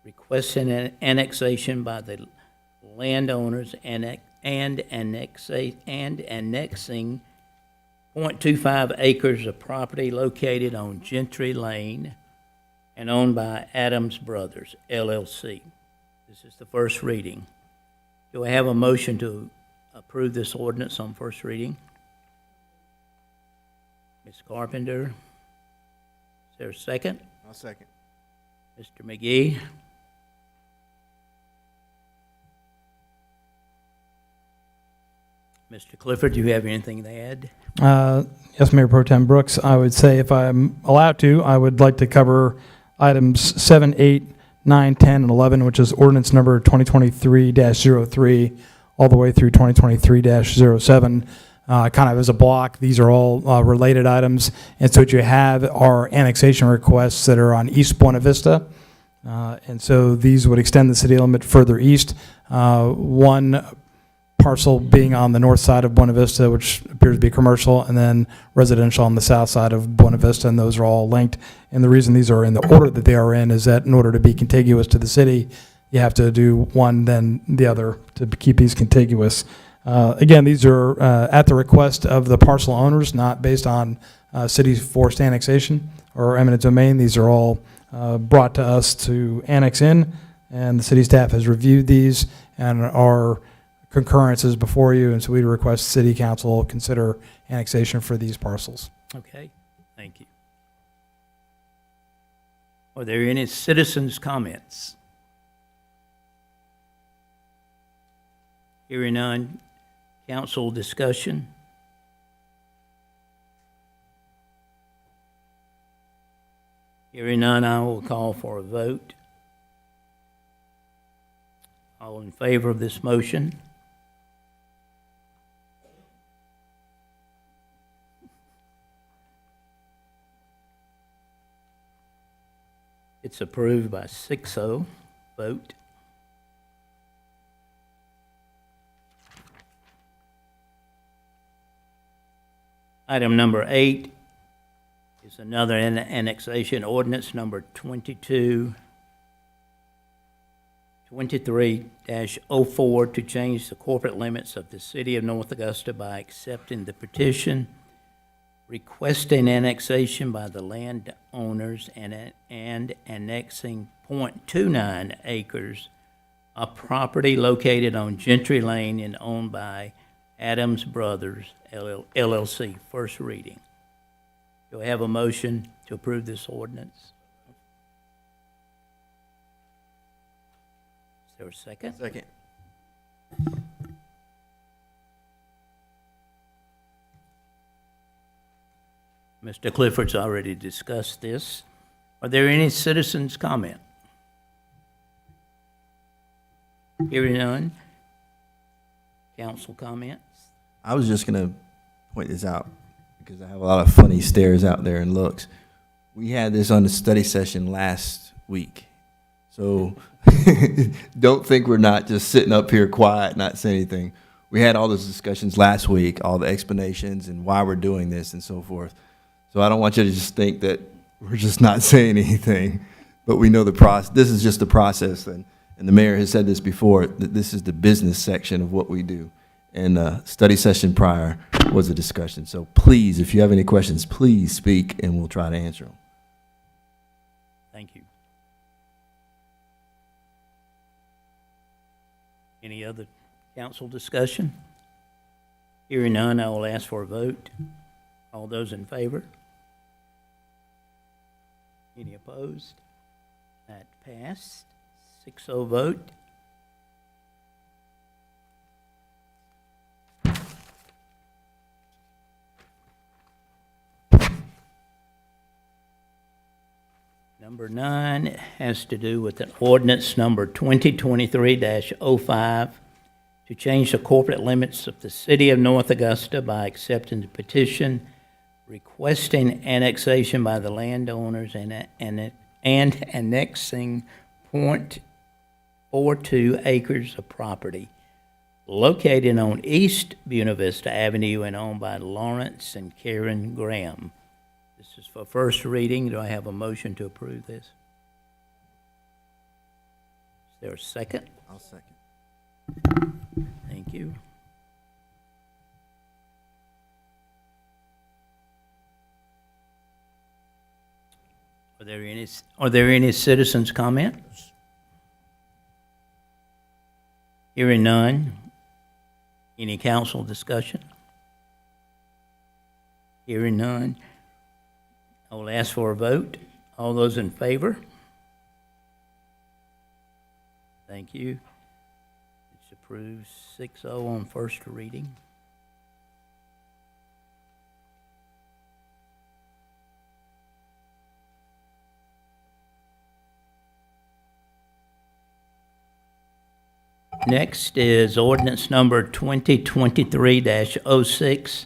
requesting an annexation by the landowners and annexing 0.25 acres of property located on Gentry Lane and owned by Adams Brothers, LLC. This is the first reading. Do I have a motion to approve this ordinance on first reading? Ms. Carpenter, is there a second? I'll second. Mr. McGee? Mr. Clifford, do you have anything to add? Yes, Mayor Pro Tem Brooks, I would say if I'm allowed to, I would like to cover items 7, 8, 9, 10, and 11, which is ordinance number 2023-03, all the way through 2023-07. Kind of as a block, these are all related items. And so what you have are annexation requests that are on East Buena Vista. And so these would extend the city limit further east. One parcel being on the north side of Buena Vista, which appears to be commercial, and then residential on the south side of Buena Vista, and those are all linked. And the reason these are in the order that they are in is that in order to be contiguous to the city, you have to do one, then the other to keep these contiguous. Again, these are at the request of the parcel owners, not based on city forced annexation or eminent domain. These are all brought to us to annex in, and the city staff has reviewed these and our concurrence is before you, and so we request city council consider annexation for these parcels. Okay, thank you. Are there any citizens' comments? Hearing none, council discussion. Hearing none, I will call for a vote. All in favor of this motion? It's approved by 6-0 vote. Item number 8 is another annexation, ordinance number 23-04, to change the corporate limits of the city of North Augusta by accepting the petition requesting annexation by the landowners and annexing 0.29 acres of property located on Gentry Lane and owned by Adams Brothers, LLC. First reading. Do I have a motion to approve this ordinance? Is there a second? Second. Mr. Clifford's already discussed this. Are there any citizens' comment? Hearing none. Council comments? I was just going to point this out because I have a lot of funny stares out there and looks. We had this on the study session last week. So don't think we're not just sitting up here quiet, not saying anything. We had all those discussions last week, all the explanations and why we're doing this and so forth. So I don't want you to just think that we're just not saying anything, but we know the process. This is just the process, and And the mayor has said this before, that this is the business section of what we do. And study session prior was a discussion. So please, if you have any questions, please speak and we'll try to answer them. Thank you. Any other council discussion? Hearing none, I will ask for a vote. All those in favor? Any opposed? That passed. 6-0 vote. Number 9 has to do with an ordinance number 2023-05 to change the corporate limits of the city of North Augusta by accepting the petition requesting annexation by the landowners and annexing .42 acres of property located on East Buena Vista Avenue and owned by Lawrence and Karen Graham. This is for first reading. Do I have a motion to approve this? Is there a second? I'll second. Thank you. Are there any citizens' comments? Hearing none. Any council discussion? Hearing none. I will ask for a vote. All those in favor? Thank you. It's approved 6-0 on first reading. Next is ordinance number 2023-06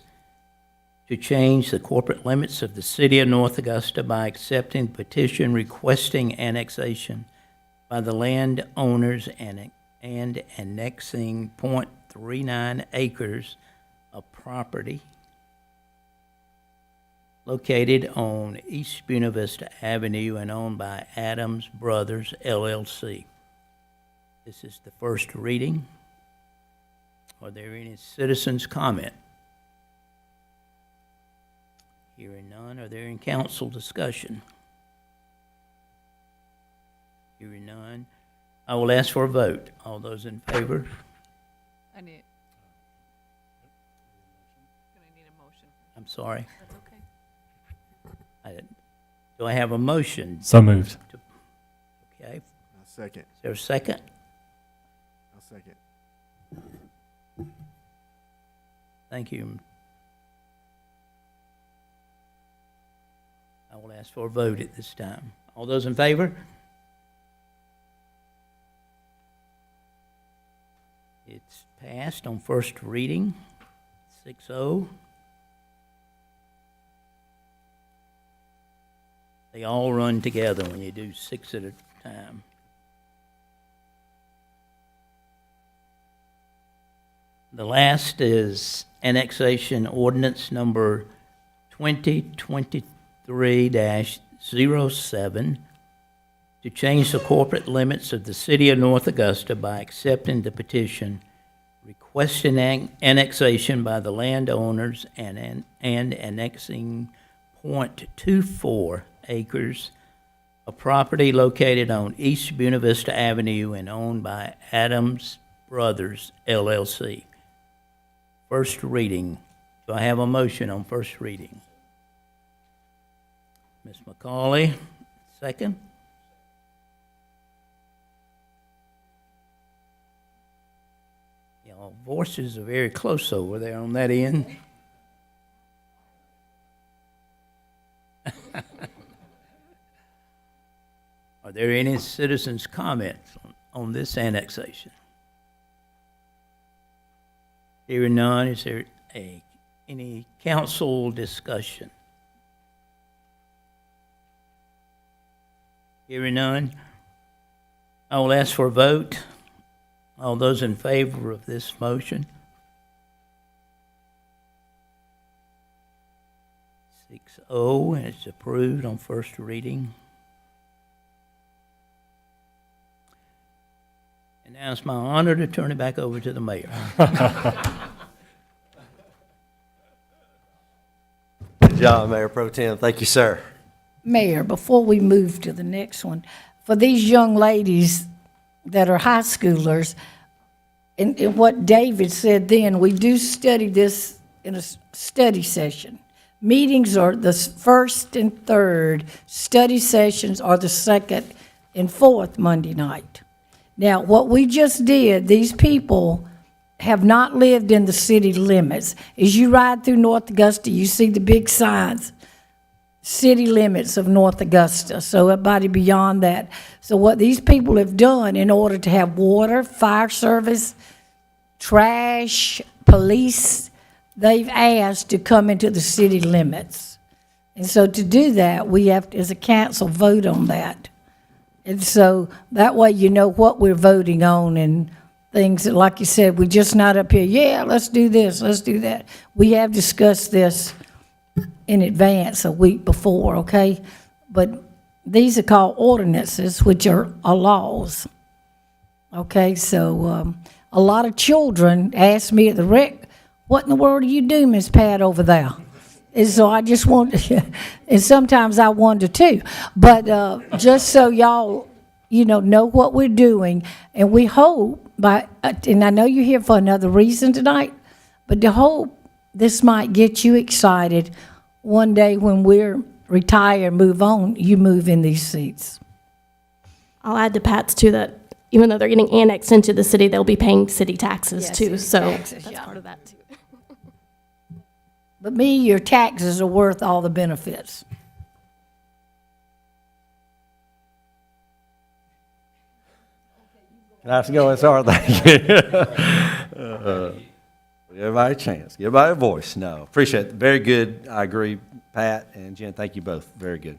to change the corporate limits of the city of North Augusta by accepting petition requesting annexation by the landowners and annexing .39 acres of property located on East Buena Vista Avenue and owned by Adams Brothers LLC. This is the first reading. Are there any citizens' comment? Hearing none. Are there any council discussion? Hearing none. I will ask for a vote. All those in favor? I need, gonna need a motion. I'm sorry. That's okay. Do I have a motion? So moved. Okay. Is I'll second. there a second? I'll second. Thank you. I will ask for a vote at this time. All those in favor? It's passed on first reading, 6-0. They all run together when you do 6 at a time. The last is annexation ordinance number 2023-07 to change the corporate limits of the city of North Augusta by accepting the petition requesting annexation by the landowners and annexing .24 acres of property located on East Buena Vista Avenue and owned by Adams Brothers LLC. First reading. Do I have a motion on first reading? Ms. McCauley, second. Y'all voices are very close over there on that end. Are there any citizens' comments on this annexation? Hearing none, is there any council discussion? Hearing none, I will ask for a vote. All those in favor of this motion? 6-0, and it's approved on first reading. And now it's my honor to turn it back over to the mayor. Good job, Mayor Pro Tem. Thank you, sir. Mayor, before we move to the next one, for these young ladies that are high schoolers, and what David said then, we do study this in a study session. Meetings are the first and third, study sessions are the second and fourth Monday night. Now, what we just did, these people have not lived in the city limits. As you ride through North Augusta, you see the big signs, city limits of North Augusta, so everybody beyond that. So what these people have done in order to have water, fire service, trash, police, they've asked to come into the city limits. And so to do that, we have to, as a council, vote on that. And so that way you know what we're voting on and things that, like you said, we're just not up here, yeah, let's do this, let's do that. We have discussed this in advance a week before, okay? But these are called ordinances, which are laws. Okay, so a lot of children ask me at the rec, what in the world do you do, Miss Pat, over there? And so I just want, and sometimes I wonder too. But just so y'all, know what we're doing, and we hope and I know you're here for another reason tonight, but to hope this might get you excited one day when we're retired, move on, you move in these seats. I'll add to Pat's too that even though they're getting annexed into the city, they'll be paying city taxes Yeah, too. city So taxes, that's yeah. part of that too. But your taxes are worth all the benefits. Nice going, sir. Thank you. Give everybody a chance. Give everybody a voice. No, appreciate it. Very good. I agree, Pat and Jen. Thank you both. Very good.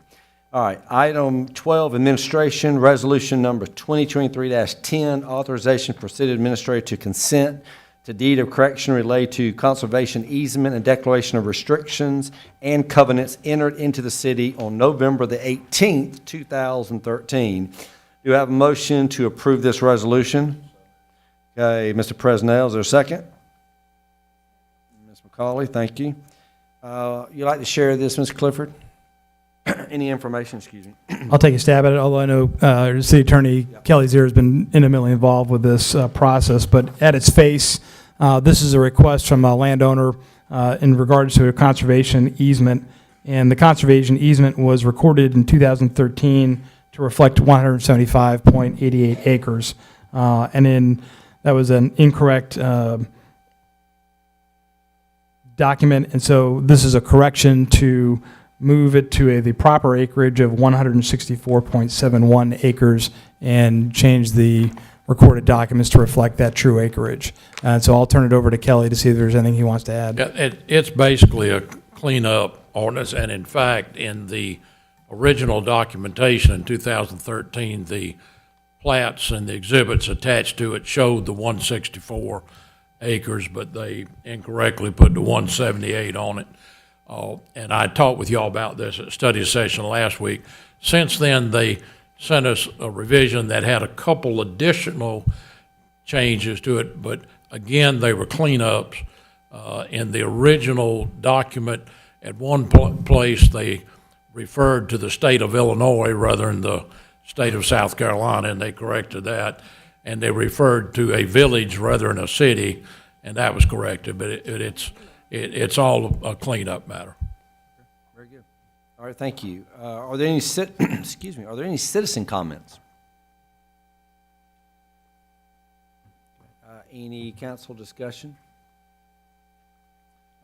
All right. Item 12, administration, resolution number 2023-10, authorization for city administrator to consent to deed of correction related to conservation easement and declaration of restrictions and covenants entered into the city on November the 18th, 2013. Do you have a motion to approve this resolution? Okay, Mr. Presnell, is there a second? Ms. McCauley, thank you. You'd like to share this, Mr. Clifford? Any information, excuse me? I'll take a stab at it, although I know City Attorney Kelly Zier has been intimately involved with this process. But at its face, this is a request from a landowner in regards to a conservation easement. And the conservation easement was recorded in 2013 to reflect 175.88 acres. That was an incorrect document. And so this is a correction to move it to the proper acreage of 164.71 acres and change the recorded documents to reflect that true acreage. And so I'll turn it over to Kelly to see if there's anything he wants to add. Yeah, it's basically a cleanup ordinance, and in fact, in the original documentation in 2013, the plats and the exhibits attached to it showed the 164 acres, but they incorrectly put the 178 on it. And I talked with y'all about this at study session last week. Since then, they sent us a revision that had a couple additional changes to it, but again, they were cleanups. In the original document, at one place, they referred to the state of Illinois rather than the state of South Carolina, and they corrected that. And they referred to a village rather than a city, and that was corrected, but it's all a cleanup matter. Very good. All right, thank you. Are there any excuse me? Are there any citizen comments? Any council discussion?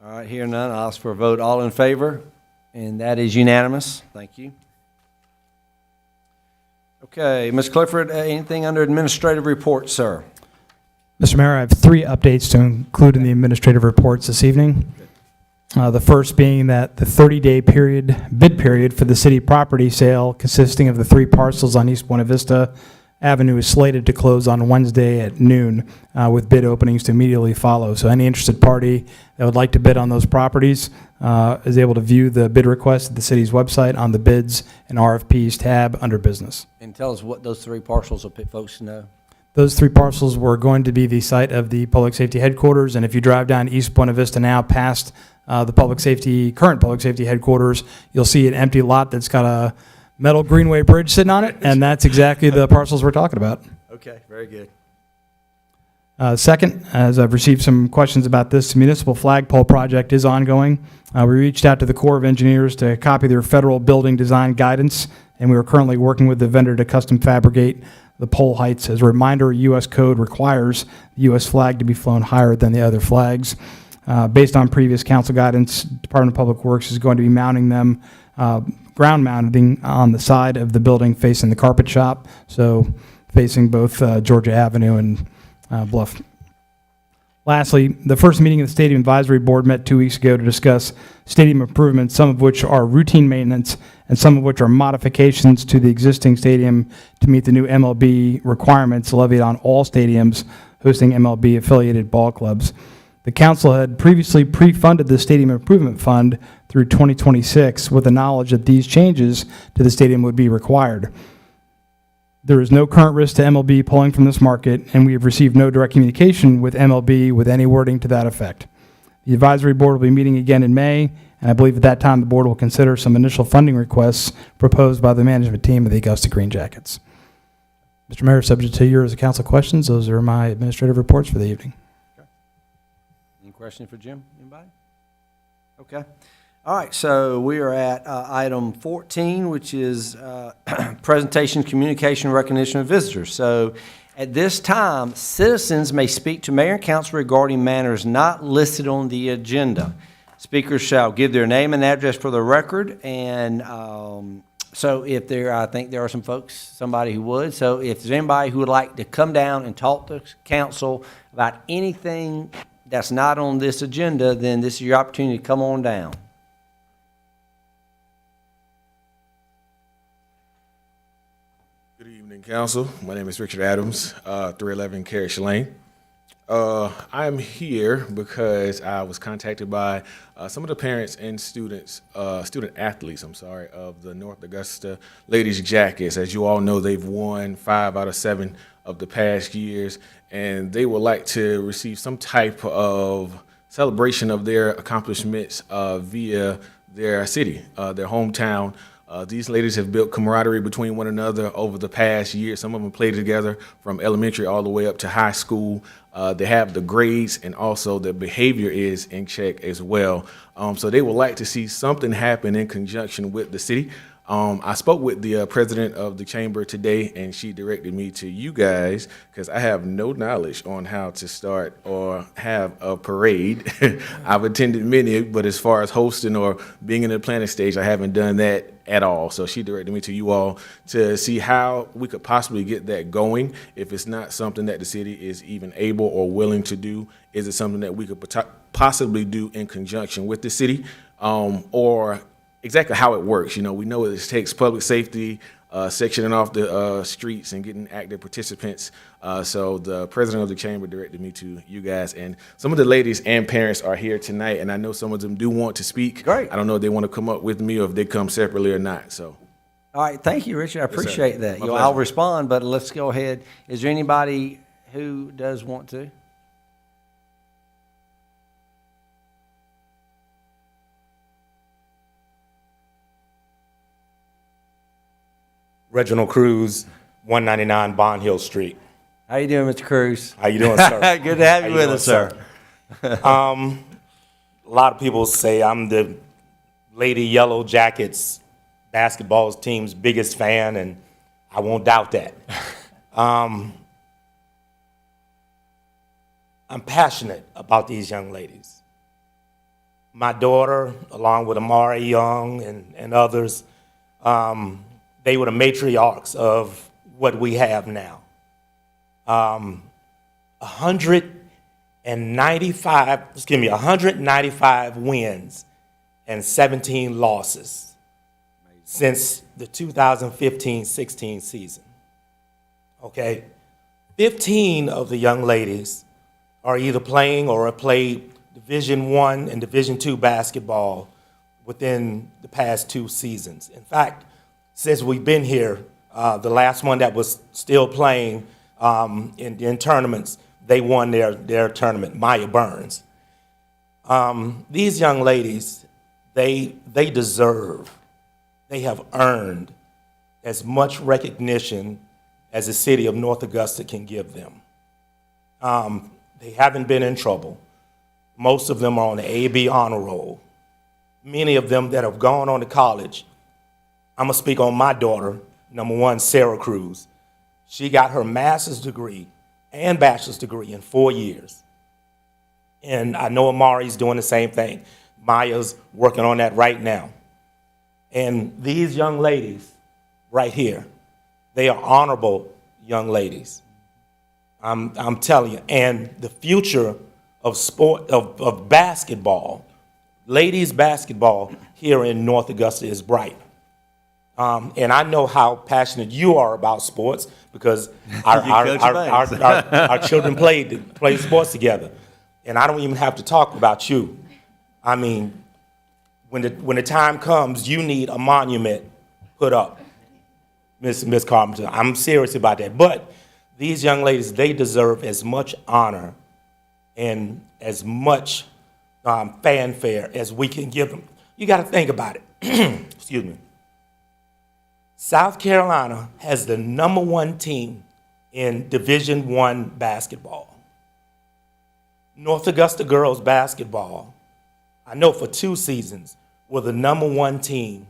All right, hearing none, I'll ask for a vote. All in favor? And that is unanimous. Thank you. Okay, Ms. Clifford, anything under administrative reports, sir? Mr. Mayor, I have 3 updates to include in the administrative reports this evening. The first being that the 30-day bid period for the city property sale consisting of the 3 parcels on East Buena Vista Avenue is slated to close on Wednesday at noon, with bid openings to immediately follow. So any interested party that would like to bid on those properties is able to view the bid request at the city's website on the bids and RFPs tab under business. And tell us what those 3 parcels will put folks to know. Those 3 parcels were going to be the site of the public safety headquarters, and if you drive down East Buena Vista now past the current public safety headquarters, you'll see an empty lot that's got a metal greenway bridge sitting on it, and that's exactly the parcels we're talking about. Okay, very good. Second, as I've received some questions about this, the municipal flagpole project is ongoing. We reached out to the Corps of Engineers to copy their federal building design guidance, and we are currently working with the vendor to custom fabricate the pole heights. As a reminder, U.S. code requires the U.S. flag to be flown higher than the other flags. Based on previous council guidance, Department of Public Works is going to be mounting them, ground mounting on the side of the building facing the carpet shop, so facing both Georgia Avenue and Bluff. Lastly, the first meeting of the Stadium Advisory Board met 2 weeks ago to discuss stadium improvements, some of which are routine maintenance and some of which are modifications to the existing stadium to meet the new MLB requirements levied on all stadiums hosting MLB-affiliated ball clubs. The council had previously pre-funded the Stadium Improvement Fund through 2026 with the knowledge that these changes to the stadium would be required. There is no current risk to MLB pulling from this market, and we have received no direct communication with MLB with any wording to that effect. The advisory board will be meeting again in May, and I believe at that time the board will consider some initial funding requests proposed by the management team of the Augusta Green Jackets. Mr. Mayor, subject to your as a council questions, those are my administrative reports for the evening. Any questions for Jim? Anybody? Okay. All right, so we are at item 14, which is presentation, communication, recognition of visitors. So at this time, citizens may speak to mayor and council regarding matters not listed on the agenda. Speakers shall give their name and address for the record, and so if there, I think there are some folks, somebody who would. So if there's anybody who would like to come down and talk to council about anything that's not on this agenda, then this is your opportunity to come on down. Good evening, council. My name is Richard Adams, 311 Carriage Lane. I'm here because I was contacted by some of the parents and student athletes, of the North Augusta Ladies Jackets. As you all know, they've won 5 out of 7 of the past years, and they would like to receive some type of celebration of their accomplishments via their city, their hometown. These ladies have built camaraderie between one another over the past year. Some of them played together from elementary all the way up to high school. They have the grades, and also the behavior is in check as well. So they would like to see something happen in conjunction with the city. I spoke with the president of the chamber today, and she directed me to you guys because I have no knowledge on how to start or have a parade. I've attended many, but as far as hosting or being in the planning stage, I haven't done that at all. So she directed me to you all to see how we could possibly get that going. If it's not something that the city is even able or willing to do, is it something that we could possibly do in conjunction with the city, or exactly how it works? You know, we know it takes public safety, sectioning off the streets and getting active participants. So the president of the chamber directed me to you guys, and some of the ladies and parents are here tonight, and I know some of them do want to speak. Great. I don't know if they want to come up with me or if they come separately or not. So. All right, thank you, Richard. I appreciate that. My I'll pleasure. respond, but let's go ahead. Is there anybody who does want to? Reginald Cruz, 199 Bond Hill Street. How you doing, Mr. Cruz? How you doing, sir? Good to have How you you with doing, us, sir. A lot of people say I'm the Lady Yellow Jackets basketball team's biggest fan, and I won't doubt that. I'm passionate about these young ladies. My daughter, along with Amari Young and others, they were the matriarchs of what we have now. 195 wins and 17 losses since the 2015-16 season. Okay? 15 of the young ladies are either playing or have played Division I and Division II basketball within the past 2 seasons. In fact, since we've been here, the last one that was still playing, in tournaments. They won their tournament, Maya Burns. These young ladies, they deserve, they have earned as much recognition as the city of North Augusta can give them. They haven't been in trouble. Most of them are on the A-B honor roll. Many of them that have gone on to college. I'm gonna speak on my daughter, number one, Sarah Cruz. She got her master's degree and bachelor's degree in 4 years. And I know Amari's doing the same thing. Maya's working on that right now. And these young ladies right here, they are honorable young ladies. I'm telling you. And the future of sport, of basketball, ladies basketball here in North Augusta is bright. And I know how passionate you are about sports because our children played sports together. And I don't even have to talk about you. I mean, when the time comes, you need a monument put up, Miss Carpenter. I'm serious about that. But these young ladies, they deserve as much honor and as much fanfare as we can give them. You got to think about it. Excuse me. South Carolina has the number one team in Division I basketball. North Augusta girls basketball, I know for 2 seasons, were the number one team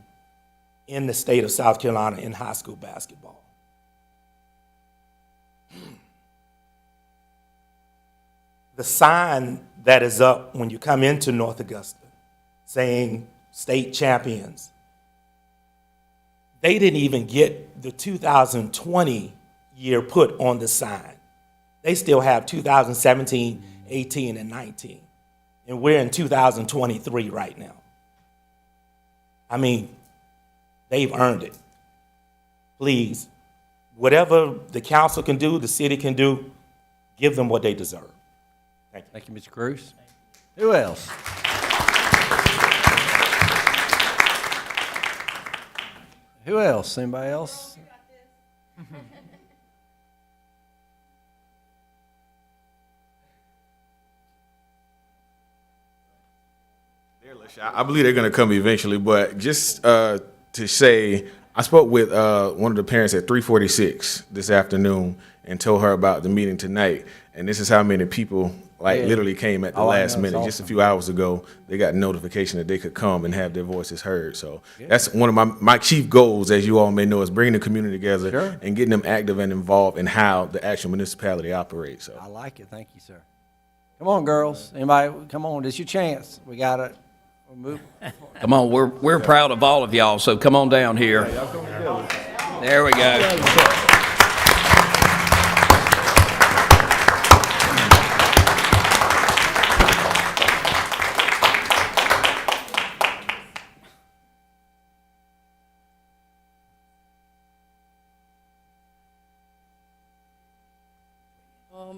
in the state of South Carolina in high school basketball. The sign that is up when you come into North Augusta saying state champions, they didn't even get the 2020 year put on the sign. They still have 2017, 18, and 19. And we're in 2023 right now. I mean, they've earned it. Please, whatever the council can do, the city can do, give them what they deserve. Thank you. Thank you, Mr. Cruz. Who else? Who else? Anybody else? I believe they're going to come eventually, but just to say, I spoke with one of the parents at 346 this afternoon and told her about the meeting tonight, and this is how many people literally came at the last minute. Just a few hours ago, they got notification that they could come and have their voices heard. So that's one of my chief goals, as you all may know, is bringing the community together and getting them active and involved in how the actual municipality operates. So I like it. Thank you, sir. Come on, girls. Anybody? Come on. This is your chance. We got it. Move. Come on, we're proud of all of y'all, so come on down here. There we go.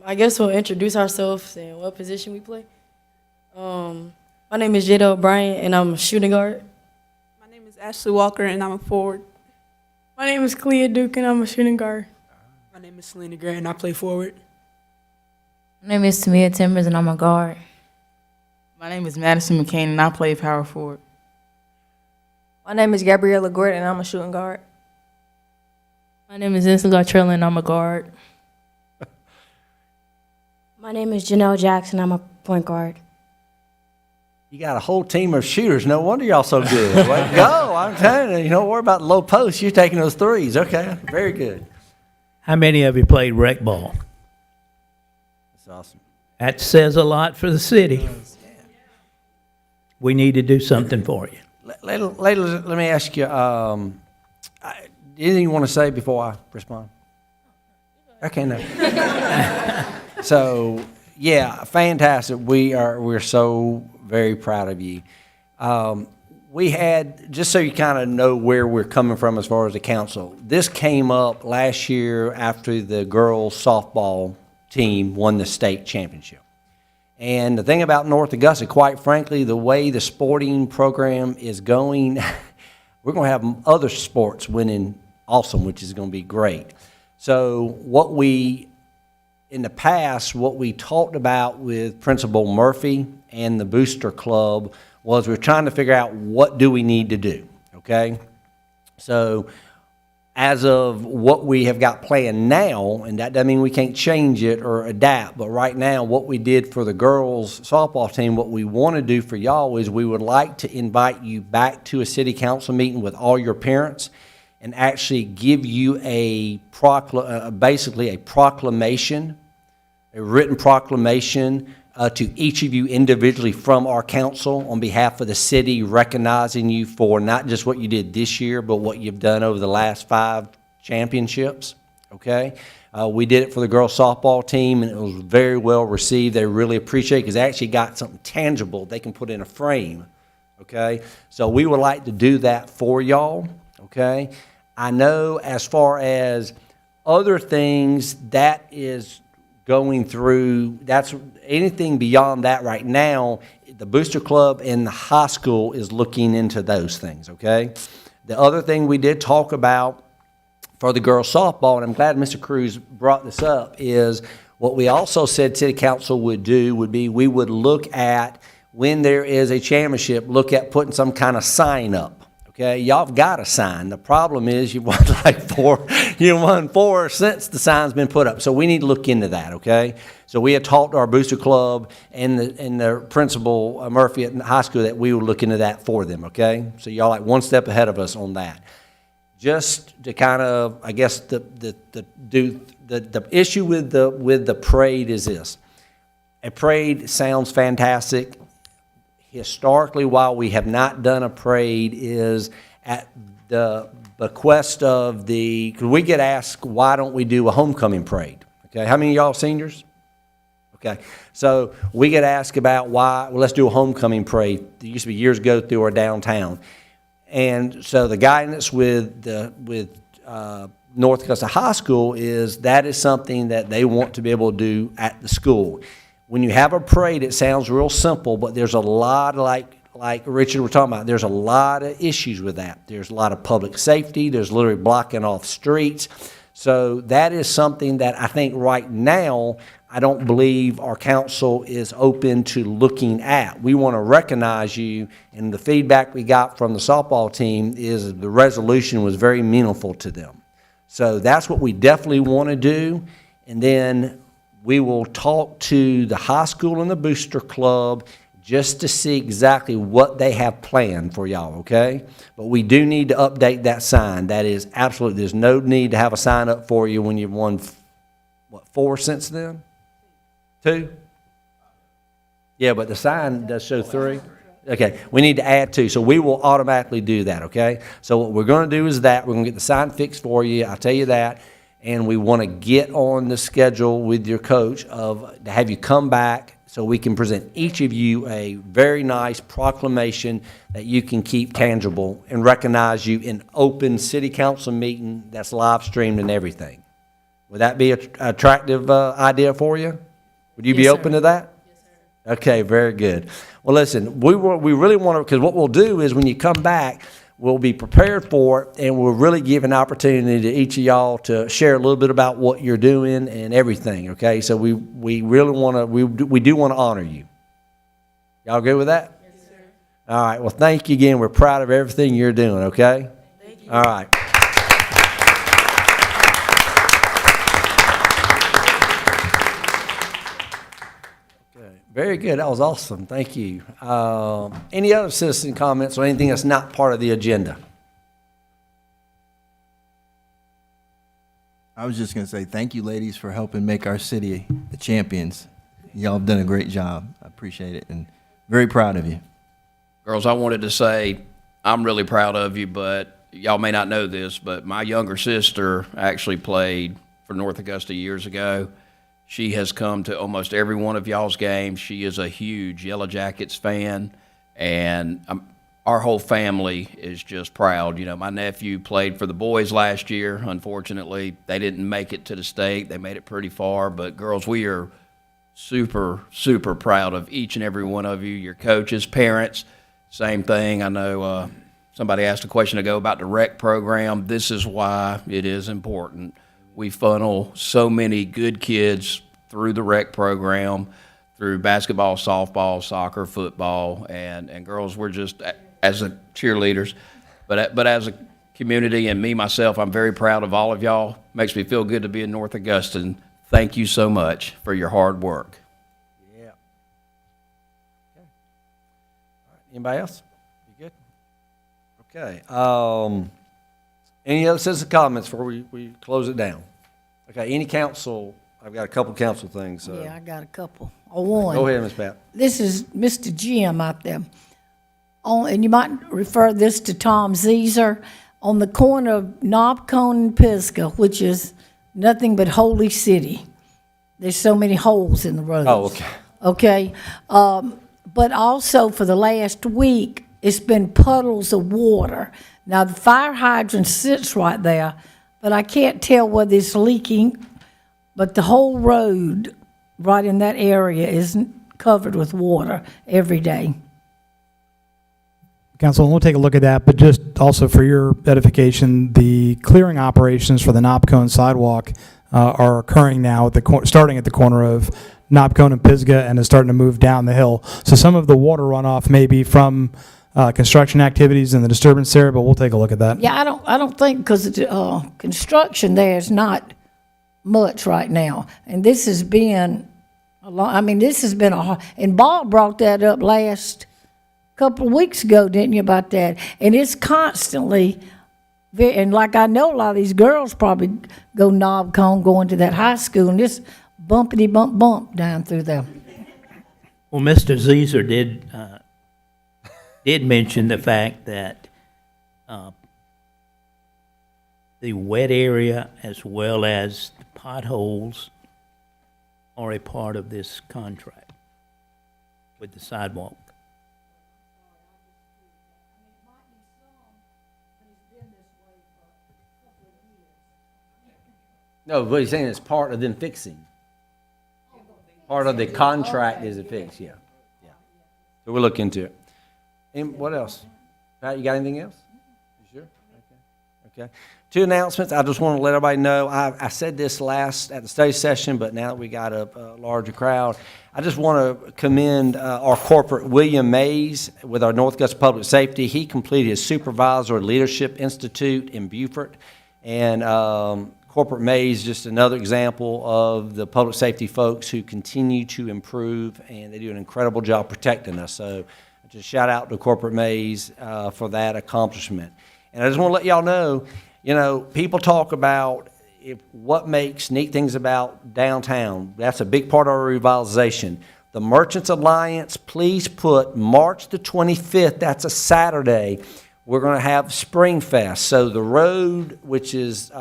I guess we'll introduce ourselves and what position we play. My name is Jada O'Brien, and I'm a shooting guard. My name is Ashley Walker, and I'm a forward. My name is Clea Duke, and I'm a shooting guard. My name is Selena Gray, and I play forward. My name is Tamia Timbers, and I'm a guard. My name is Madison McCain, and I play power forward. My name is Gabriella Gordon, and I'm a shooting guard. My name is Insula Gartrell, and I'm a guard. My name is Janelle Jackson. I'm a point guard. You got a whole team of shooters. No wonder y'all so good. Way to go. I'm telling you, don't worry about the low post. You're taking those threes. Okay, very good. How many of you played rec ball? That's awesome. That says a lot for the city. We need to do something for you. Let me ask you, anything you want to say before I respond? Okay, no. So, yeah, fantastic. We're so very proud of you. We had, just so you kind of know where we're coming from as far as the council, this came up last year after the girls softball team won the state championship. And the thing about North Augusta, quite frankly, the way the sporting program is going, we're going to have other sports winning awesome, which is going to be great. So what we in the past, what we talked about with Principal Murphy and the Booster Club was we're trying to figure out what do we need to do, okay? So as of what we have got planned now, and that doesn't mean we can't change it or adapt, but right now, what we did for the girls softball team, what we want to do for y'all is we would like to invite you back to a city council meeting with all your parents and actually give you basically a proclamation, a written proclamation to each of you individually from our council on behalf of the city, recognizing you for not just what you did this year, but what you've done over the last 5 championships, okay? We did it for the girls softball team, and it was very well received. They really appreciate it because they actually got something tangible they can put in a frame, okay? So we would like to do that for y'all, okay? I know as far as other things, that is going through, that's anything beyond that right now, the Booster Club and the high school is looking into those things, okay? The other thing we did talk about for the girls softball, and I'm glad Mr. Cruz brought this up, is what we also said city council would do would be we would look at, when there is a championship, look at putting some kind of sign up. Okay, y'all have got a sign. The problem is you won won 4 since the sign's been put up. So we need to look into that, okay? So we had talked to our Booster Club and the principal, Murphy at the high school, that we would look into that for them, okay? So y'all like one step ahead of us on that. Just to kind of, I guess, the issue with the parade is this. A parade sounds fantastic. Historically, while we have not done a parade, is at the bequest of the, because we get asked, why don't we do a homecoming parade? Okay, how many of y'all seniors? Okay, so we get asked about why, well, let's do a homecoming parade. It used to be years ago through our downtown. And so the guidance with North Augusta High School is that is something that they want to be able to do at the school. When you have a parade, it sounds real simple, but there's a lot, like Richard was talking about, there's a lot of issues with that. There's a lot of public safety. There's literally blocking off streets. So that is something that I think right now, I don't believe our council is open to looking at. We want to recognize you, and the feedback we got from the softball team is the resolution was very meaningful to them. So that's what we definitely want to do, and then we will talk to the high school and the Booster Club just to see exactly what they have planned for y'all, okay? But we do need to update that sign. That is absolutely, there's no need to have a sign up for you when you've won, what, 4 since then? 2? Yeah, but the sign does show 3. Okay, we need to add 2, so we will automatically do that, okay? So what we're going to do is that. We're going to get the sign fixed for you, I'll tell you that. And we want to get on the schedule with your coach to have you come back so we can present each of you a very nice proclamation that you can keep tangible and recognize you in open city council meeting that's live streamed and everything. Would that be an attractive idea for you? Would you be open to that? Yes, sir. Okay, very good. Well, listen, we really want to, because what we'll do is when you come back, we'll be prepared for it, and we'll really give an opportunity to each of y'all to share a little bit about what you're doing and everything, okay? So we really want to, we do want to honor you. Y'all good with that? Yes, sir. All right, well, thank you again. We're proud of everything you're doing, okay? Thank you. All right. Very good. That was awesome. Thank you. Any other citizen comments or anything that's not part of the agenda? I was just going to say thank you, ladies, for helping make our city the champions. Y'all have done a great job. I appreciate it and very proud of you. Girls, I wanted to say I'm really proud of you, but y'all may not know this, but my younger sister actually played for North Augusta years ago. She has come to almost every one of y'all's games. She is a huge Yellow Jackets fan, and our whole family is just proud. You know, my nephew played for the boys last year. Unfortunately, they didn't make it to the state. They made it pretty far. But, girls, we are super, super proud of each and every one of you, your coaches, parents, same thing. I know somebody asked a question ago about the rec program. This is why it is important. We funnel so many good kids through the rec program, through basketball, softball, soccer, football, and girls, we're just, as a cheerleaders, but as a community and me, myself, I'm very proud of all of y'all. Makes me feel good to be in North Augusta, and thank you so much for your hard work. Yeah. Okay. All right. Anybody else? You good? Okay. Any other citizen comments before we close it down? Okay, any council, I've got a couple council things, so. Yeah, I got a couple. One. Go ahead, Ms. Pat. This is Mr. Jim out there. And you might refer this to Tom Zeeser, on the corner of Knobcone and Pisgah, which is nothing but holy city. There's so many holes in the roads. Oh, okay. Okay? But also for the last week, it's been puddles of water. Now, the fire hydrant sits right there, but I can't tell whether it's leaking, but the whole road right in that area is covered with water every day. Council, we'll take a look at that, but just also for your edification, the clearing operations for the Knobcone sidewalk are occurring now at starting at the corner of Knobcone and Pisgah, and is starting to move down the hill. So some of the water runoff may be from construction activities in the disturbance area, but we'll take a look at that. Yeah, I don't think, because the construction there is not much right now, and this has been a long. I mean, this has been and Bob brought that up last couple of weeks ago, didn't you, about that? And it's constantly, and like I know a lot of these girls probably go Knobcone going to that high school, and this bumpity bump down through there. Well, Mr. Zeeser did mention the fact that the wet area as well as the potholes are a part of this contract with the sidewalk. No, but he's saying it's part of them fixing. Part of the contract is a fix, yeah. Yeah. So we'll look into it. And what else? Pat, you got anything else? You sure? Okay. Okay. 2 announcements. I just want to let everybody know, I said this last at the study session, but now that we got a larger crowd, I just want to commend our corporate, William Mays, with our North Augusta Public Safety. He completed his Supervisor Leadership Institute in Beaufort, and Corporate Mays, just another example of the public safety folks who continue to improve, and they do an incredible job protecting us. So just shout out to Corporate Mays for that accomplishment. And I just want to let y'all know, you know, people talk about what makes neat things about downtown. That's a big part of our revitalization. The Merchants Alliance, please put March the 25th, that's a Saturday, we're going to have Spring Fest. So the road, which is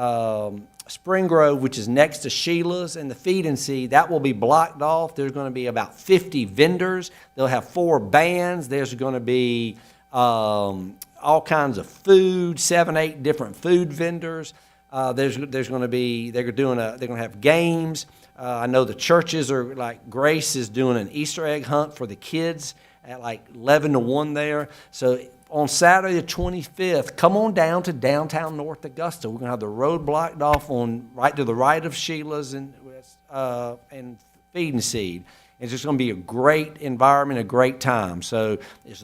Spring Grove, which is next to Sheila's and the Feed and Seed, that will be blocked off. There's going to be about 50 vendors. They'll have 4 bands. There's going to be all kinds of food, 7, 8 different food vendors. There's going to be, they're going to have games. I know the churches are, like Grace is doing an Easter egg hunt for the kids at like 11 to 1 there. So on Saturday the 25th, come on down to downtown North Augusta. We're going to have the road blocked off on right to the right of Sheila's and Feed and Seed. It's just going to be a great environment, a great time. So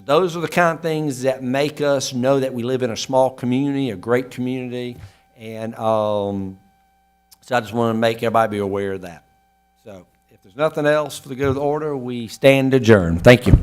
those are the kind of things that make us know that we live in a small community, a great community. And so I just want to make everybody be aware of that. So if there's nothing else for the good of the order, we stand adjourned. Thank you.